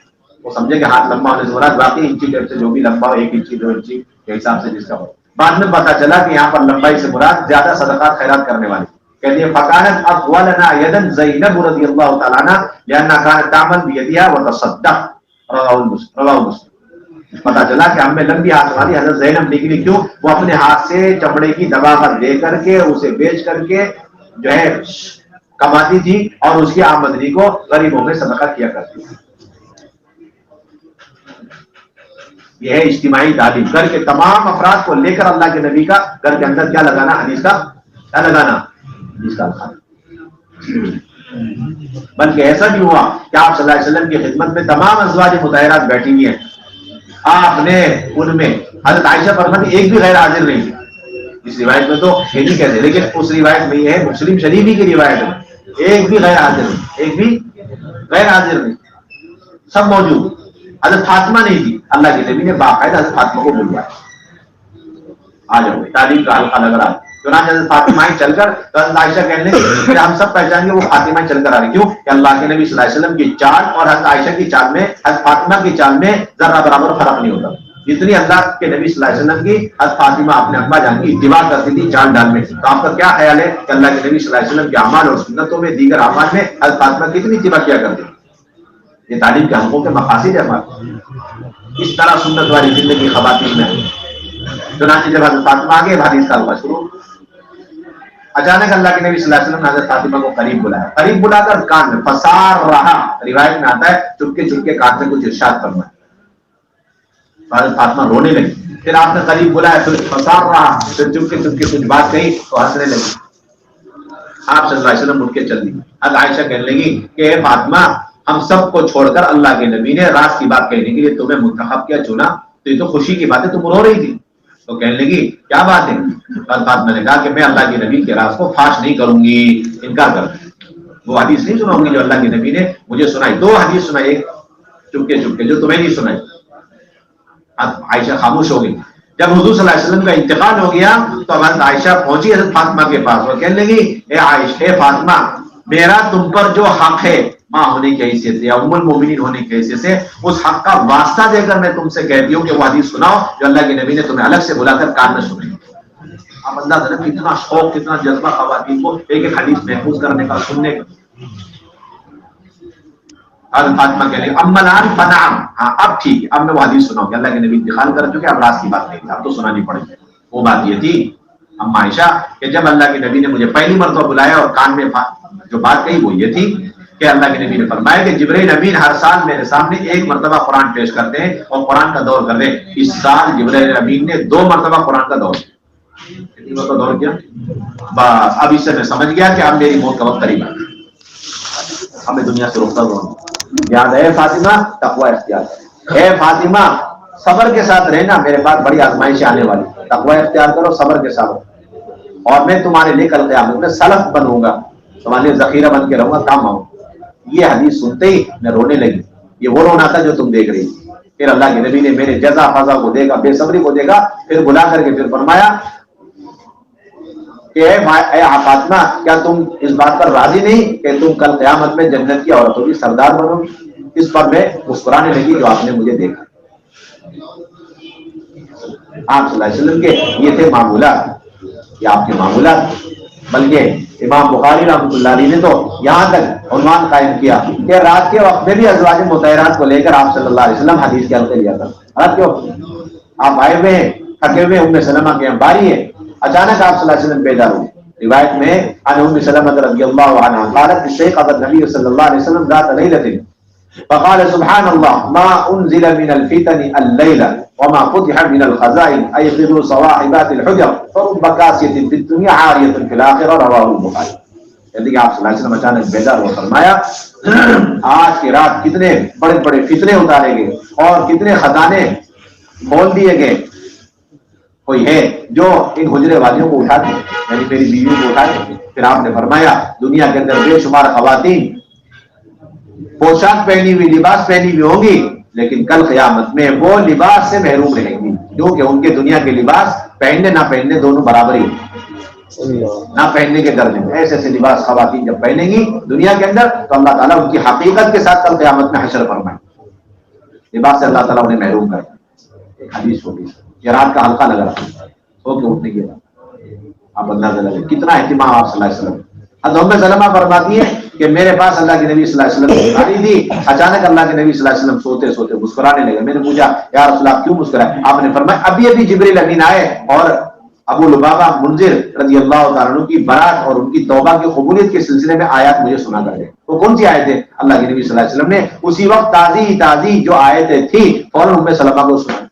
وہ سمجھے کہ ہاتھ لمبا ہونے سے مراد واقعی انچی ٹیپ سے جو بھی لمبا ہو, 1 انچی 2 انچی کے حساب سے جس کا ہو. بعد میں پتا چلا کہ یہاں پر لمبائی سے مراد زیادہ صدقات خیرات کرنے والی. کہتی ہے فکانت اطولنا یدا زینب رضی اللہ تعالی عنہ لانها كانت تعمل بيدها وتصدق. رواه مسلم. پتا چلا کہ ہم میں لمبی ہاتھ والی حضرت زینب نکلی, کیوں, وہ اپنے ہاتھ سے چمڑے کی دباغت دے کر کے اسے بیچ کر کے جو ہے کماتی تھی اور اس کی آمدنی کو غریبوں میں صدقہ کیا کرتی تھی. یہ ہے اجتماعی تعلیم. گھر کے تمام افراد کو لے کر اللہ کے نبی کا گھر کے اندر کیا لگانا, حدیث کا کیا لگانا, حدیث کا لگانا. بلکہ ایسا بھی ہوا کہ آپ صلی اللہ علیہ وسلم کی خدمت میں تمام ازواج مطہرات بیٹھی ہوئی ہیں, آپ نے ان میں حضرت عائشہ فرماتی ایک بھی غیر حاضر نہیں تھی. اس روایت میں تو یہ نہیں کہتے, لیکن اس روایت میں یہ ہے مسلم شریف ہی کی روایت ہے, ایک بھی غیر حاضر نہیں, ایک بھی غیر حاضر نہیں, سب موجود. حضرت فاطمہ نہیں تھی, اللہ کے نبی نے باقاعدہ حضرت فاطمہ کو بلوایا, آ جاؤ تعلیم کا حلقہ لگ رہا ہے. چنانچہ حضرت فاطمہ چل کر تو حضرت عائشہ کہنے کہ ہم سب پہچان گے وہ فاطمہ چل کر آ رہی. کیوں کہ اللہ کے نبی صلی اللہ علیہ وسلم کی چال اور حضرت عائشہ کی چال میں, حضرت فاطمہ کی چال میں ذرہ برابر فرق نہیں ہوتا. جتنی اللہ کے نبی صلی اللہ علیہ وسلم کی حضرت فاطمہ اپنے ابا جان کی اتباع کرتی تھی چال ڈال میں. تو آپ کا کیا خیال ہے کہ اللہ کے نبی صلی اللہ علیہ وسلم کے اعمال اور سنتوں میں, دیگر اعمال میں حضرت فاطمہ کتنی اتباع کیا کرتی؟ یہ تعلیم کے حقوق کے مقاصد ہے ہمارے. اس طرح سنت والی زندگی خواتین میں. چنانچہ جب حضرت فاطمہ آگے حدیث کا ہوا شروع، اچانک اللہ کے نبی صلی اللہ علیہ وسلم نے حضرت فاطمہ کو قریب بلایا، قریب بلا کر کان میں فسار رہا، روایت میں آتا ہے چپکے چپکے کان میں کچھ ارشاد فرمایا. حضرت فاطمہ رونے لگی. پھر آپ نے قریب بلایا، پھر فسار رہا، پھر چپکے چپکے کچھ بات کہی تو ہنسنے لگی. آپ صلی اللہ علیہ وسلم اٹھ کے چل دی. حضرت عائشہ کہنے لگی کہ اے فاطمہ، ہم سب کو چھوڑ کر اللہ کے نبی نے راز کی بات کہنے کے لیے تمہیں منتخب کیا، چنا، تو یہ تو خوشی کی بات ہے، تم رو رہی تھی. تو کہنے لگی کیا بات ہے؟ فاطمہ نے کہا کہ میں اللہ کے نبی کے راز کو فاش نہیں کروں گی، انکار کر وہ حدیث نہیں سناؤں گی جو اللہ کے نبی نے مجھے سنائی. 2 حدیث سنائی، ایک چپکے چپکے جو تمہیں نہیں سنائی. عائشہ خاموش ہو گئی. جب حضور صلی اللہ علیہ وسلم کا انتقال ہو گیا تو حضرت عائشہ پہنچی حضرت فاطمہ کے پاس اور کہنے لگی اے عائشہ، اے فاطمہ، میرا تم پر جو حق ہے ماں ہونے کی حیثیت سے یا ام المومنین ہونے کی حیثیت سے، اس حق کا واسطہ دے کر میں تم سے کہتی ہوں کہ وہ حدیث سناؤ جو اللہ کے نبی نے تمہیں الگ سے بلا کر کان میں سنائی. اب اندازہ کریں کتنا شوق، کتنا جذبہ خواتین کو ایک ایک حدیث محفوظ کرنے کا، سننے کا. حضرت فاطمہ کہنے لگی اما الان فنعم، ہاں اب ٹھیک ہے، اب میں وہ حدیث سناؤں گی، اللہ کے نبی انتقال کر چکے، اب راز کی بات نہیں، اب تو سنانی پڑے گی. وہ بات یہ تھی اما عائشہ کہ جب اللہ کے نبی نے مجھے پہلی مرتبہ بلایا اور کان میں جو بات کہی وہ یہ تھی کہ اللہ کے نبی نے فرمایا کہ جبرائیل امین ہر سال میرے سامنے 1 مرتبہ قرآن پیش کرتے ہیں اور قرآن کا دور کرتے ہیں. اس سال جبرائیل امین نے 2 مرتبہ قرآن کا دور کیا. کتنی مرتبہ دور کیا؟ بس اب اس سے میں سمجھ گیا کہ اب میری موت کا وقت قریب ہے، ہمیں دنیا سے رخصت ہونا. یاد ہے فاطمہ، تقوی اختیار کرو. اے فاطمہ، صبر کے ساتھ رہنا، میرے پاس بڑی آزمائشیں آنے والی. تقوی اختیار کرو، صبر کے ساتھ، اور میں تمہارے لیے کل قیامت میں سلف بنوں گا، تمہارے لیے ذخیرہ بن کے رہوں گا، کام آؤں. یہ حدیث سنتے ہی میں رونے لگی. یہ وہ رونا تھا جو تم دیکھ رہی تھی. پھر اللہ کے نبی نے میرے جزا فضا کو دیکھا، بے صبری کو دیکھا، پھر بلا کر کے پھر فرمایا کہ اے فاطمہ، کیا تم اس بات پر راضی نہیں کہ تم کل قیامت میں جنت کی عورتوں کی سردار بنو گی؟ اس پر میں مسکرانے لگی جو آپ نے مجھے دیکھا. آپ صلی اللہ علیہ وسلم کے یہ تھے معمولات، یہ آپ کے معمولات. بلکہ امام بخاری رحمۃ اللہ علیہ نے تو یہاں تک عنوان قائم کیا کہ رات کے وقت میں بھی ازواج مطہرات کو لے کر آپ صلی اللہ علیہ وسلم حدیث کے حلقے لیا تھا. رات کے وقت آپ آئے ہوئے ہیں، تھکے ہوئے، ام سلمہ کے باری ہے، اچانک آپ صلی اللہ علیہ وسلم بیدار ہوئے. روایت میں عن ام سلمہ رضی اللہ عنہا قالت الشیخ ابو النبی صلی اللہ علیہ وسلم ذات لیلۃ فقال سبحان الله ما انزل من الفتن الليله وما فتح من الخزائن ايقظوا صواحبات الحجر فرب كاسيه في الدنيا عاريه في الاخره رواه البخاری. یعنی کہ آپ صلی اللہ علیہ وسلم اچانک بیدار ہو فرمایا آج کی رات کتنے بڑے بڑے فتنے اتارے گئے اور کتنے خزانے کھول دیے گئے. کوئی ہے جو ان حجرے والیوں کو اٹھاتے، یعنی میری بیویوں کو اٹھاتے. پھر آپ نے فرمایا دنیا کے اندر بے شمار خواتین پوشاک پہنی ہوئی، لباس پہنی ہوئی ہوں گی، لیکن کل قیامت میں وہ لباس سے محروم رہیں گی کیونکہ ان کے دنیا کے لباس پہننے نہ پہننے دونوں برابر ہی، نہ پہننے کے درجے میں. ایسے ایسے لباس خواتین جب پہنیں گی دنیا کے اندر تو اللہ تعالیٰ ان کی حقیقت کے ساتھ کل قیامت میں حشر فرمائے. لباس سے اللہ تعالیٰ انہیں محروم کرے. ایک حدیث ہوگی، یہ رات کا حلقہ لگا سو کے اٹھنے کے بعد آپ اندازہ لگے کتنا اہتمام آپ صلی اللہ علیہ وسلم. ام سلمہ فرماتی ہے کہ میرے پاس اللہ کے نبی صلی اللہ علیہ وسلم بیماری تھی، اچانک اللہ کے نبی صلی اللہ علیہ وسلم سوتے سوتے مسکرانے لگے. میں نے پوچھا یا رسول اللہ کیوں مسکرائے؟ آپ نے فرمایا ابھی ابھی جبریل امین آئے اور ابو لبابہ منذر رضی اللہ تعالیٰ عنہ کی برات اور ان کی توبہ کی قبولیت کے سلسلے میں آیات مجھے سنا کر گئے. وہ کون سی آیتیں؟ اللہ کے نبی صلی اللہ علیہ وسلم نے اسی وقت تازی جو آیتیں تھی فوراً ام سلمہ کو سنا.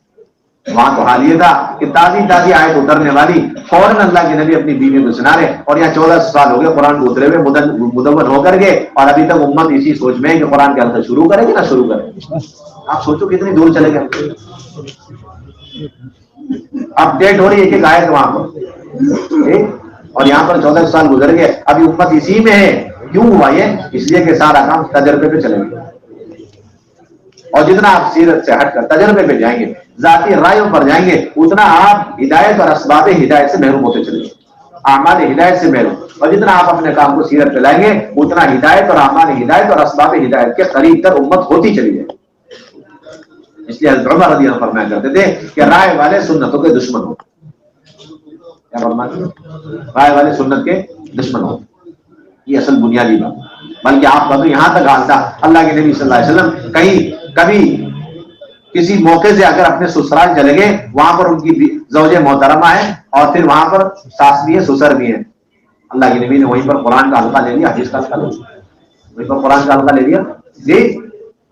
وہاں تو حال یہ تھا کہ تازی آیت اترنے والی فوراً اللہ کے نبی اپنی بیوی کو سنا رہے. اور یہاں 14 سال ہو گئے قرآن کو اترے ہوئے، مدون ہو کر گئے، اور ابھی تک امت اسی سوچ میں ہے کہ قرآن کے حلقہ شروع کرے گی نہ شروع کرے. آپ سوچو کتنی دور چلے گئے. اپڈیٹ ہو رہی ہے کہ آیت وہاں پر، اور یہاں پر 14 سال گزر گئے، ابھی امت اسی میں ہے. کیوں ہوا یہ؟ اس لیے کہ سارا کام تجربے پہ چلے گا. اور جتنا آپ سیرت سے ہٹ کر تجربے پہ جائیں گے، ذاتی رائیوں پر جائیں گے، اتنا آپ ہدایت اور اسباب ہدایت سے محروم ہوتے چلیں گے، اعمال ہدایت سے محروم. اور جتنا آپ اپنے کام کو سیرت پہ لائیں گے اتنا ہدایت اور اعمال ہدایت اور اسباب ہدایت کے قریب تر امت ہوتی چلی جائے. اس لیے حضرت عمر رضی اللہ عنہ فرمایا کرتے تھے کہ رائے والے سنتوں کے دشمن ہو. کیا فرماتے ہیں؟ رائے والے سنت کے دشمن ہو. یہ اصل بنیادی بات. بلکہ آپ کا تو یہاں تک حال تھا اللہ کے نبی صلی اللہ علیہ وسلم کہیں کبھی کسی موقع سے اگر اپنے سسرال چلے گئے، وہاں پر ان کی زوج محترمہ ہے اور پھر وہاں پر ساس بھی ہے سسر بھی ہے، اللہ کے نبی نے وہیں پر قرآن کا حلقہ لے لیا، حدیث کا حلقہ لے لیا، وہیں پر قرآن کا حلقہ لے لیا جی،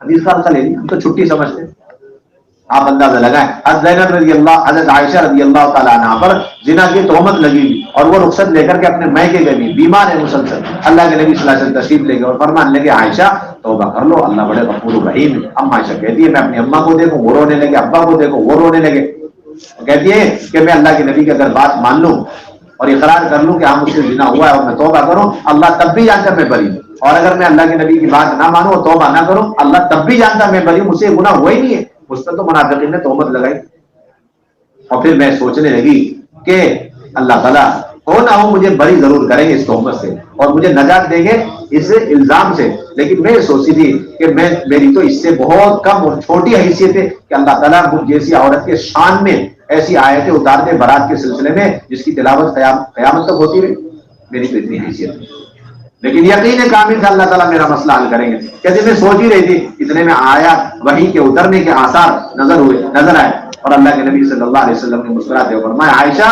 حدیث کا حلقہ لے لیا، ہم تو چھٹی سمجھتے ہیں۔ آپ اندازہ لگائیں، حضرت عائشہ رضی اللہ تعالیٰ عنہ پر زنا کی تہمت لگی ہوئی اور وہ رخصت لے کر کے اپنے میکے گئی، بیمار ہے مسلسل، اللہ کے نبی صلی اللہ علیہ وسلم تشریف لے گئے اور فرمان لگے عائشہ توبہ کر لو، اللہ بڑے غفور الرحیم ہے۔ اما عائشہ کہتی ہے میں اپنی اماں کو دیکھوں وہ رونے لگے، ابا کو دیکھوں وہ رونے لگے، کہتی ہے کہ میں اللہ کے نبی کی اگر بات مان لوں اور اقرار کر لوں کہ ہاں مجھ سے زنا ہوا ہے اور میں توبہ کروں، اللہ تب بھی جانتا میں بری ہوں، اور اگر میں اللہ کے نبی کی بات نہ مانوں اور توبہ نہ کروں، اللہ تب بھی جانتا میں بری ہوں، مجھ سے گناہ ہوا ہی نہیں ہے، مجھ پر تو منافقین نے تہمت لگائی۔ اور پھر میں سوچنے لگی کہ اللہ تعالیٰ ہو نہ ہو مجھے بری ضرور کریں گے اس تہمت سے اور مجھے نجات دیں گے اس الزام سے، لیکن میں سوچی تھی کہ میری تو اس سے بہت کم اور چھوٹی حیثیت ہے کہ اللہ تعالیٰ مجھ جیسی عورت کے شان میں ایسی آیتیں اتار دے برات کے سلسلے میں جس کی تلاوت قیامت تک ہوتی رہے، میری تو اتنی حیثیت ہے۔ لیکن یقین کامل تھا اللہ تعالیٰ میرا مسئلہ حل کریں گے، کہتے میں سوچ ہی رہی تھی اتنے میں آیا وحی کے اترنے کے آثار نظر آئے اور اللہ کے نبی صلی اللہ علیہ وسلم نے مسکراتے ہوئے فرمایا عائشہ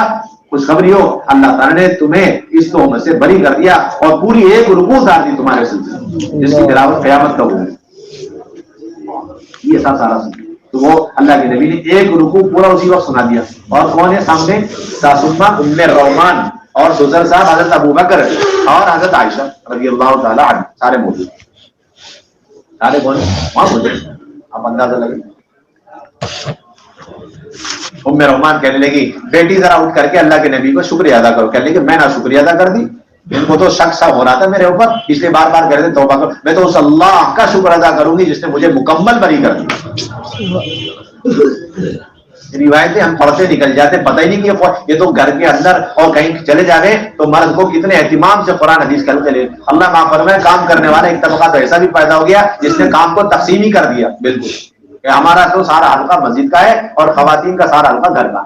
خوشخبری ہو، اللہ تعالیٰ نے تمہیں اس تہمت سے بری کر دیا اور پوری ایک رکوع اتار دی تمہارے سلسلے جس کی تلاوت قیامت تک ہوگی۔ یہ تھا سارا تو وہ اللہ کے نبی نے ایک رکوع پورا اسی وقت سنا دیا، اور کون ہے سامنے؟ ساسما ام رومان اور سسر صاحب حضرت ابو بکر اور حضرت عائشہ رضی اللہ تعالیٰ عنہ، سارے موجود، سارے کون وہاں موجود، آپ اندازہ لگے۔ ام رومان کہنے لگی بیٹی ذرا اٹھ کر کے اللہ کے نبی کو شکریہ ادا کرو، کہنے لگی میں نہ شکریہ ادا کر دی، ان کو تو شک سا ہو رہا تھا میرے اوپر، اس لیے بار بار کہتے توبہ کرو، میں تو اس اللہ کا شکر ادا کروں گی جس نے مجھے مکمل بری کر دی۔ روایتیں ہم پڑھتے نکل جاتے، پتہ ہی نہیں کہ یہ تو گھر کے اندر اور کہیں چلے جا رہے تو مرد کو کتنے اہتمام سے قرآن حدیث کرتے لے، اللہ معاف فرمائے کام کرنے والا ایک طبقہ تو ایسا بھی پیدا ہو گیا جس نے کام کو تقسیم ہی کر دیا، بالکل کہ ہمارا تو سارا حلقہ مسجد کا ہے اور خواتین کا سارا حلقہ گھر کا،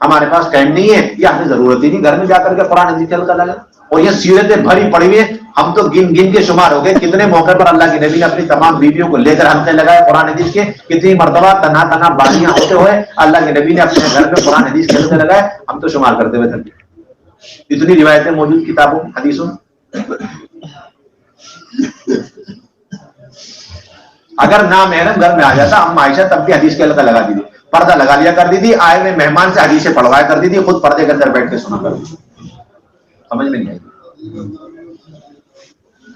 ہمارے پاس ٹائم نہیں ہے یا ہمیں ضرورت ہی نہیں گھر میں جا کر کے قرآن حدیث حلقہ لگا، اور یہ سیرتیں بھری پڑی ہوئی ہیں، ہم تو گن گن کے شمار ہو گئے کتنے موقع پر اللہ کے نبی نے اپنی تمام بیویوں کو لے کر حلقے لگائے قرآن حدیث کے، کتنی مرتبہ تنہا تنہا بالیاں ہوتے ہوئے اللہ کے نبی نے اپنے گھر میں قرآن حدیث کے حلقے لگائے، ہم تو شمار کرتے ہوئے تھے، اتنی روایتیں موجود کتابوں حدیثوں۔ اگر نامحرم گھر میں آ جاتا ہم عائشہ تب بھی حدیث کے حلقہ لگا دی تھی، پردہ لگا لیا کرتی تھی، آئے ہوئے مہمان سے حدیثیں پڑھوایا کرتی تھی، خود پردے کے اندر بیٹھ کے سنا کرتی تھی، سمجھ میں نہیں آئی۔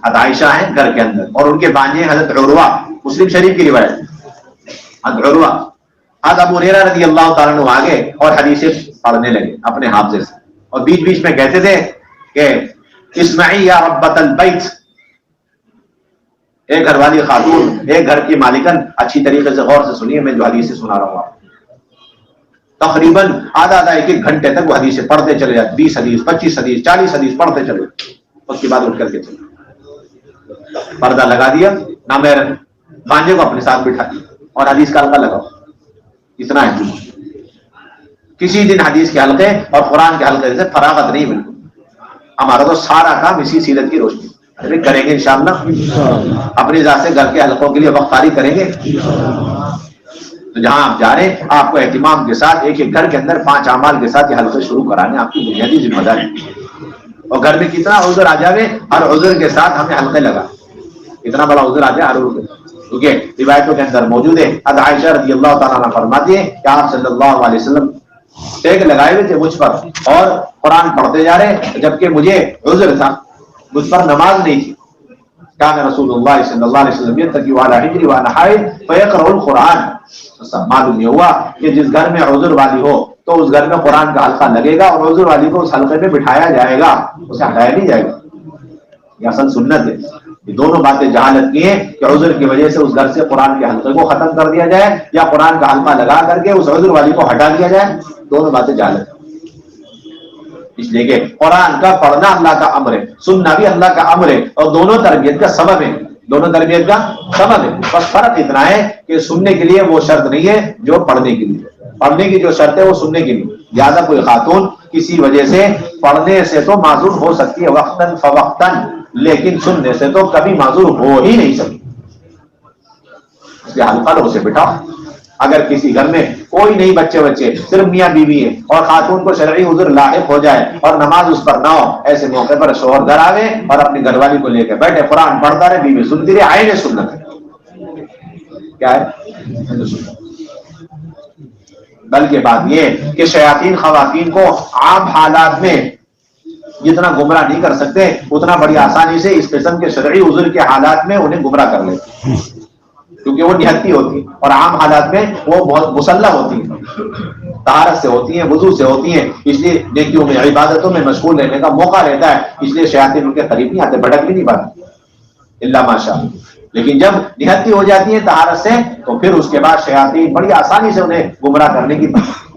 حضرت عائشہ ہیں گھر کے اندر اور ان کے بانجے حضرت عروہ، مسلم شریف کی روایت، حضرت عروہ، حضرت ابو ہریرہ رضی اللہ تعالیٰ عنہ آگے اور حدیثیں پڑھنے لگے اپنے حافظے سے، اور بیچ بیچ میں کہتے تھے کہ اسمعی یا ربۃ البیت، ایک گھر والی خاتون، ایک گھر کی مالکن، اچھی طریقے سے غور سے سنیے میں جو حدیثیں سنا رہا ہوں آپ، تقریباً آدھا ایک گھنٹے تک وہ حدیثیں پڑھتے چلے جاتے، 20 حدیث 25 حدیث 40 حدیث پڑھتے چلے، اس کے بعد اٹھ کر کے چلے، پردہ لگا دیا، نامحرم بانجے کو اپنے ساتھ بٹھا دیا اور حدیث کا حلقہ لگاؤ، اتنا ہے۔ کسی دن حدیث کے حلقے اور قرآن کے حلقے سے فراغت نہیں، بالکل ہمارا تو سارا کام اسی سیرت کی روشنی کریں گے انشاءاللہ، اپنی ذات سے گھر کے حلقوں کے لیے وقت فارغ کریں گے، تو جہاں آپ جا رہے ہیں آپ کو اہتمام کے ساتھ ایک ایک گھر کے اندر 5 اعمال کے ساتھ یہ حلقے شروع کرانے آپ کی بنیادی ذمہ داری، اور گھر میں کتنا عذر آ جائے ہر عذر کے ساتھ ہمیں حلقے لگا، اتنا بڑا عذر آ جائے ہر عذر، کیونکہ روایتوں کے اندر موجود ہے، حضرت عائشہ رضی اللہ تعالیٰ عنہ فرماتی ہے کہ آپ صلی اللہ علیہ وسلم ٹیک لگائے ہوئے تھے مجھ پر اور قرآن پڑھتے جا رہے جبکہ مجھے عذر تھا، مجھ پر نماز نہیں تھی، کان رسول اللہ صلی اللہ علیہ وسلم یتقی علی حجری وانا حائض فیقرأ القرآن، معلوم یہ ہوا کہ جس گھر میں عذر والی ہو تو اس گھر میں قرآن کا حلقہ لگے گا اور عذر والی کو اس حلقے میں بٹھایا جائے گا، اسے ہٹایا نہیں جائے گا، یہ اصل سنت ہے۔ یہ دونوں باتیں جہالت کی ہیں کہ عذر کی وجہ سے اس گھر سے قرآن کے حلقے کو ختم کر دیا جائے یا قرآن کا حلقہ لگا کر کے اس عذر والی کو ہٹا دیا جائے، دونوں باتیں جہالت ہیں، اس لیے کہ قرآن کا پڑھنا اللہ کا امر ہے، سننا بھی اللہ کا امر ہے، اور دونوں تربیت کا سبب ہے، دونوں تربیت کا سبب ہے، بس فرق اتنا ہے کہ سننے کے لیے وہ شرط نہیں ہے جو پڑھنے کے لیے، پڑھنے کی جو شرط ہے وہ سننے کے لیے، لہٰذا کوئی خاتون کسی وجہ سے پڑھنے سے تو معذور ہو سکتی ہے وقتاً فوقتاً، لیکن سننے سے تو کبھی معذور ہو ہی نہیں سکتی. اس لیے حلقہ لوگ سے بٹھاؤ. اگر کسی گھر میں کوئی نہیں بچے صرف میاں بیوی ہے اور خاتون کو شرعی عذر لاحق ہو جائے اور نماز اس پر نہ ہو، ایسے موقع پر شوہر گھر آوے اور اپنی گھر والی کو لے کے بیٹھے، قرآن پڑھتا رہے، بیوی سنتی رہے. عین سنت ہے. کیا ہے؟ بلکہ بات یہ کہ شیاطین خواتین کو عام حالات میں جتنا گمراہ نہیں کر سکتے اتنا بڑی آسانی سے اس قسم کے شرعی عذر کے حالات میں انہیں گمراہ کر لیتے، کیونکہ وہ نہتی ہوتی ہے اور عام حالات میں وہ بہت مسلح ہوتی ہیں، طہارت سے ہوتی ہیں، وضو سے ہوتی ہیں. اس لیے نیکیوں میں عبادتوں میں مشغول رہنے کا موقع رہتا ہے. اس لیے شیاطین ان کے قریب نہیں آتے، بھٹک بھی نہیں پاتے الا ماشاء. لیکن جب نہتی ہو جاتی ہے طہارت سے تو پھر اس کے بعد شیاطین بڑی آسانی سے انہیں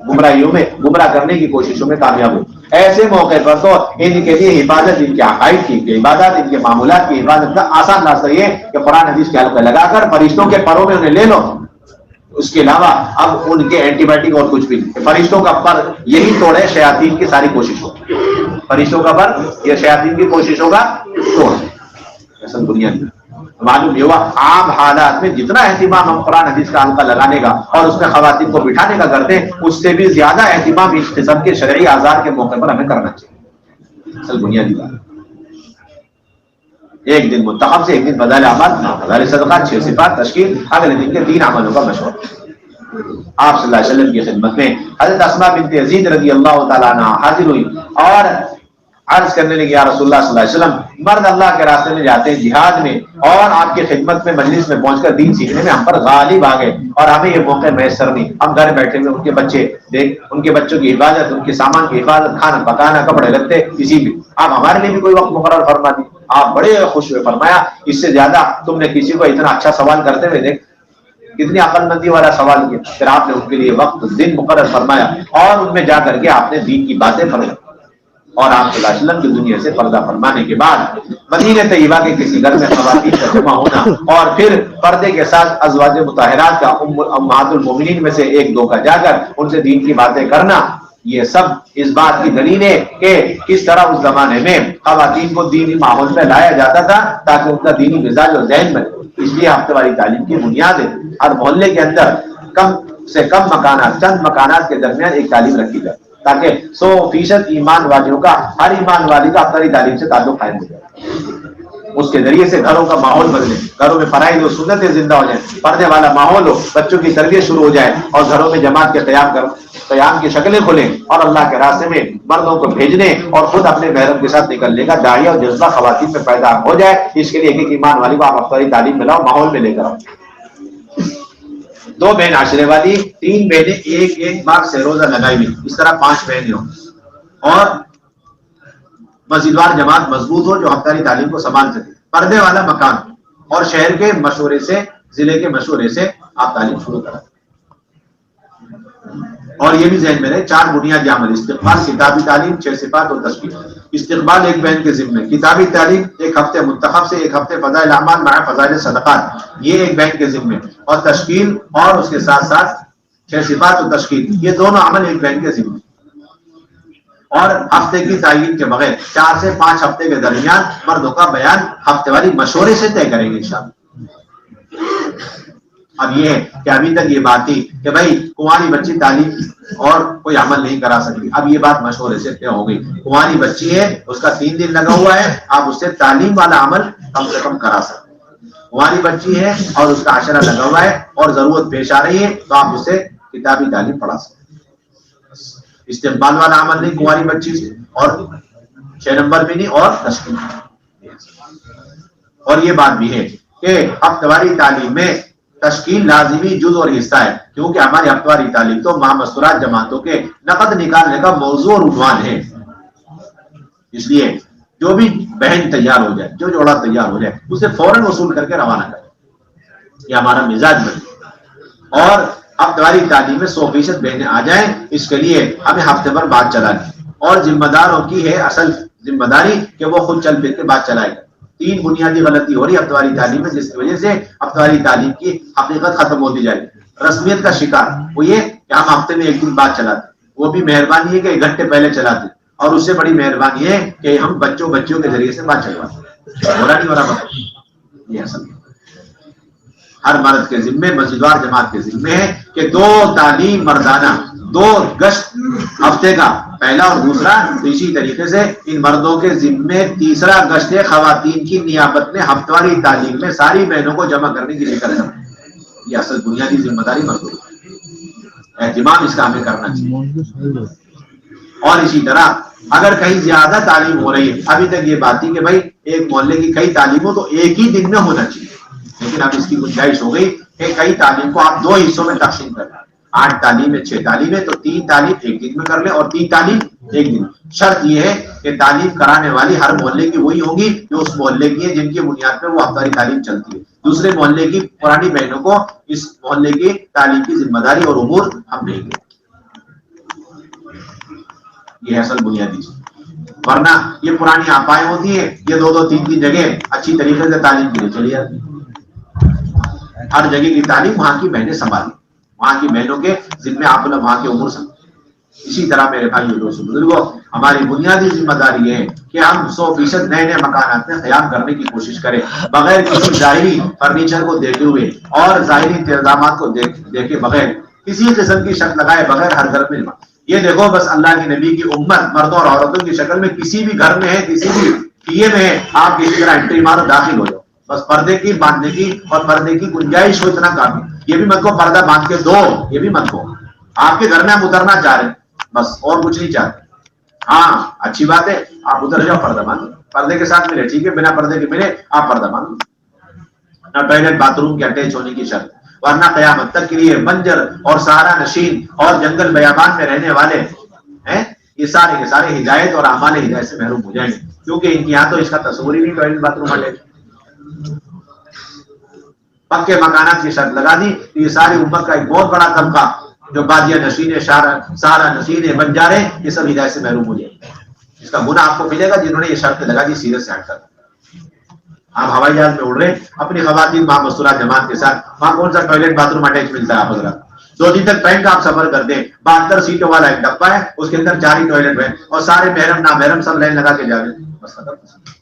گمراہیوں میں گمراہ کرنے کی کوششوں میں کامیاب ہو. ایسے موقع پر تو ان کے لیے حفاظت، ان کے عقائد کی، ان کی عبادات، ان کے معمولات کی حفاظت کا آسان راستہ یہ کہ قرآن حدیث کے حلقے لگا کر فرشتوں کے پروں میں انہیں لے لو. اس کے علاوہ اب ان کے اینٹی بایوٹک اور کچھ بھی نہیں. فرشتوں کا پر یہی توڑ ہے شیاطین کی ساری کوششوں. فرشتوں کا پر یہ شیاطین کی کوششوں کا توڑ ہے. اصل دنیا میں معلوم یہ ہوا عام حالات میں جتنا اہتمام ہم قرآن حدیث کا حلقہ لگانے کا اور اس میں خواتین کو بٹھانے کا کرتے ہیں، اس سے بھی زیادہ اہتمام اس قسم کے شرعی آزار کے موقع پر ہمیں کرنا چاہیے. اصل بنیادی بات ایک دن منتخب سے، ایک دن بدل اعمال، بدل صدقات، 6 صفات تشکیل، اگلے دن کے 3 عملوں کا مشورہ. آپ صلی اللہ علیہ وسلم کی خدمت میں حضرت اسماء بنت یزید رضی اللہ تعالیٰ عنہ حاضر ہوئی اور عرض کرنے لگی، یا رسول اللہ صلی اللہ علیہ وسلم، مرد اللہ کے راستے میں جاتے ہیں جہاد میں اور آپ کی خدمت میں مجلس میں پہنچ کر دین سیکھنے میں ہم پر غالب آ گئے اور ہمیں یہ موقع میسر نہیں. ہم گھر بیٹھے ہوئے ان کے بچے دیکھ، ان کے بچوں کی حفاظت، ان کے سامان کی حفاظت، کھانا پکانا، کپڑے لگتے، اسی میں آپ ہمارے لیے بھی کوئی وقت مقرر فرما دی. آپ بڑے خوش ہوئے، فرمایا اس سے زیادہ تم نے کسی کو اتنا اچھا سوال کرتے ہوئے دیکھ، کتنی عقل مندی والا سوال کیا. پھر آپ نے ان کے لیے وقت دن مقرر فرمایا اور ان میں جا کر کے آپ نے دین کی باتیں فرمائی. اور آپ صلی اللہ علیہ وسلم کی دنیا سے پردہ فرمانے کے بعد مدینہ طیبہ کے کسی گھر میں خواتین کا جمع ہونا اور پھر پردے کے ساتھ ازواج مطہرات کا، امہات المومنین میں سے 1-2 کا جا کر ان سے دین کی باتیں کرنا، یہ سب اس بات کی دلیل ہے کہ کس طرح اس زمانے میں خواتین کو دینی ماحول میں لایا جاتا تھا تاکہ ان کا دینی مزاج اور ذہن بنے. اس لیے ہفتے والی تعلیم کی بنیاد ہے ہر محلے کے اندر کم سے کم مکانات، چند مکانات کے درمیان ایک تعلیم رکھی جائے تاکہ 100% ایمان والیوں کا، ہر ایمان والی کا افطاری تعلیم سے تعلق قائم ہو جائے. اس کے ذریعے سے گھروں کا ماحول بدلے، گھروں میں فرائض و سنتیں زندہ ہو جائیں، پردے والا ماحول ہو، بچوں کی تربیت شروع ہو جائے اور گھروں میں جماعت کے قیام کی شکلیں کھلیں اور اللہ کے راستے میں مردوں کو بھیجنے اور خود اپنے محرم کے ساتھ نکلنے کا داعیہ اور جذبہ خواتین میں پیدا ہو جائے. اس کے لیے ایک ایمان والی کو آپ افطاری تعلیم ملاؤ، ماحول میں لے کر آؤ. 2 بہن عاشرے والی، 3 بہنیں ایک بار سے روزہ لگائی ہوئی، اس طرح 5 بہنیں ہوں اور مسجدوار جماعت مضبوط ہو جو ہفتاری تعلیم کو سنبھال سکے، پردے والا مکان اور شہر کے مشورے سے، ضلع کے مشورے سے آپ تعلیم شروع کریں. اور یہ بھی ذہن میں رہے 4 بنیادی عمل: استقبال، کتابی تعلیم، 6 صفات اور تشکیل. استقبال ایک بہن کے ذمہ، کتابی تعلیم 1 ہفتے منتخب سے، 1 ہفتے فضائل اعمال مع فضائل صدقات، یہ ایک بہن کے ذمہ، اور تشکیل اور اس کے ساتھ ساتھ 6 صفات اور تشکیل، یہ دونوں عمل ایک بہن کے ذمہ. اور ہفتے کی تعین کے بغیر 4 سے 5 ہفتے کے درمیان مردوں کا بیان ہفتے والی مشورے سے طے کریں گے انشاءاللہ. اب یہ ہے کہ ابھی تک یہ بات تھی کہ بھائی کنواری بچی تعلیم اور کوئی عمل نہیں کرا سکتی، اب یہ بات مشورے سے طے ہو گئی. کنواری بچی ہے، اس کا 3 دن لگا ہوا ہے، آپ اس سے تعلیم والا عمل کم سے کم کرا سکتے. کنواری بچی ہے اور اس کا عشرہ لگا ہوا ہے اور ضرورت پیش آ رہی ہے تو آپ اسے کتابی تعلیم پڑھا سکتے. استقبال والا عمل نہیں کنواری بچی سے، اور 6 نمبر بھی نہیں، اور تشکیل. اور یہ بات بھی ہے کہ ہفتواری تعلیم میں تشکیل لازمی جز اور حصہ ہے، کیونکہ ہماری ہفتواری تعلیم تو مامستورات جماعتوں کے نقد نکالنے کا موضوع اور عنوان ہے. اس لیے جو بھی بہن تیار ہو جائے، جو جوڑا تیار ہو جائے، اسے فوراً وصول کر کے روانہ کرے. یہ ہمارا مزاج بنے اور ہفتواری تعلیم میں 100% بہنیں آ جائیں. اس کے لیے ہمیں ہفتے بھر بات چلانی اور ذمہ داروں کی ہے اصل ذمہ داری کہ وہ خود چل پھر کے بات چلائے. 3 بنیادی غلطی ہو رہی ہے ہفتواری تعلیم میں، جس کی وجہ سے ہفتواری تعلیم کی حقیقت ختم ہوتی جائے. رسمیت کا شکار وہ یہ کہ ہم ہفتے میں 1 دن بات چلاتے، وہ بھی مہربانی ہے کہ 1 گھنٹے پہلے چلاتے، اور اس سے بڑی مہربانی ہے کہ ہم بچوں کے ذریعے سے بات چلواتے. ہو رہا نہیں ہو رہا بتا؟ یہ اصل ہر مرد کے ذمے مسجدوار جماعت کے ذمے ہے کہ 2 تعلیم مردانہ، 2 گشت ہفتے کا پہلا اور دوسرا، اسی طریقے سے ان مردوں کے ذمے تیسرا گشت خواتین کی نیابت میں ہفتواری تعلیم میں ساری بہنوں کو جمع کرنے کی فکر ہے. یہ اصل بنیادی ذمہ داری مردوں کی، اہتمام اس کا ہمیں کرنا چاہیے. اور اسی طرح اگر کہیں زیادہ تعلیم ہو رہی ہے، ابھی تک یہ بات تھی کہ بھائی ایک محلے کی کئی تعلیموں تو ایک ہی دن میں ہونا چاہیے، لیکن اب اس کی گنجائش ہو گئی کہ کئی تعلیم کو آپ 2 حصوں میں تقسیم کر لیں. 8 تعلیمیں 6 تعلیمیں، تو 3 تعلیم ایک دن میں کر لیں اور 3 تعلیم ایک دن. شرط یہ ہے کہ تعلیم کرانے والی ہر محلے کی وہی ہوگی جو اس محلے کی ہے، جن کی بنیاد پہ وہ ہفتاری تعلیم چلتی ہے. دوسرے محلے کی پرانی بہنوں کو اس محلے کی تعلیم کی ذمہ داری اور امور ہم دیں گے. یہ اصل بنیادی چیز. ورنہ یہ پرانی آپائیں ہوتی ہیں، یہ 2-2 3-3 جگہ اچھی طریقے سے تعلیم کے لیے چلی جاتی ہے. ہر جگہ کی تعلیم وہاں کی بہنیں سنبھالیں، وہاں کی بہنوں کے ذمہ آپ لوگ وہاں کے امور سنبھالیں. اسی طرح میرے بھائی دوستوں بزرگوں، ہماری بنیادی ذمہ داری یہ ہے کہ ہم 100% نئے مکانات میں قیام کرنے کی کوشش کریں، بغیر کسی ظاہری فرنیچر کو دیکھے ہوئے اور ظاہری انتظامات کو دیکھے بغیر، کسی قسم کی شرط لگائے بغیر ہر گھر میں. یہ دیکھو بس اللہ کے نبی کی امت مردوں اور عورتوں کی شکل میں کسی بھی گھر میں ہے، کسی بھی پیے میں ہے، آپ کسی طرح انٹری مارو، داخل ہو جاؤ. بس پردے کی باندھنے کی اور پردے کی گنجائش ہو اتنا کافی. یہ بھی مت کو پردہ باندھ کے دو، یہ بھی مت کو. آپ کے گھر میں ہم اترنا چاہ رہے ہیں بس، اور کچھ نہیں چاہتے. ہاں اچھی بات ہے، آپ اتر جاؤ، پردہ باندھ، پردے کے ساتھ ملے ٹھیک ہے، بنا پردے کے ملے آپ پردہ باندھ. نہ ٹوائلٹ باتھ روم کے اٹیچ ہونے کی شرط، ورنہ قیامت تک کے لیے بنجر اور سہارا نشین اور جنگل بیابان میں رہنے والے ہیں، یہ سارے کے سارے ہدایت اور اعمال ہدایت سے محروم ہو جائیں گے، کیونکہ ان کے یہاں تو اس کا تصور ہی نہیں ٹوائلٹ باتھ روم اٹیچ. پکے مکانات کی شرط لگا دی. یہ ساری امت کا ایک بہت بڑا طبقہ جو بادیہ نشین، سہارا نشین، بنجارے، یہ سب ہدایت سے محروم ہو جائیں گے. اس کا گناہ آپ کو ملے گا جنہوں نے یہ شرط لگا دی سیرت سے ہٹ کر. آپ ہوائی جہاز میں اڑ رہے اپنی خواتین وہاں مستورات جماعت کے ساتھ، وہاں کون سا ٹوائلٹ باتھ روم اٹیچ ملتا ہے؟ آپ حضرات 2 دن تک ٹرین کا آپ سفر کرتے ہیں، 72 سیٹوں والا ایک ڈبہ ہے، اس کے اندر 4 ہی ٹوائلٹ ہے اور سارے محرم نامحرم سب لائن لگا کے جا رہے ہیں. بس ختم.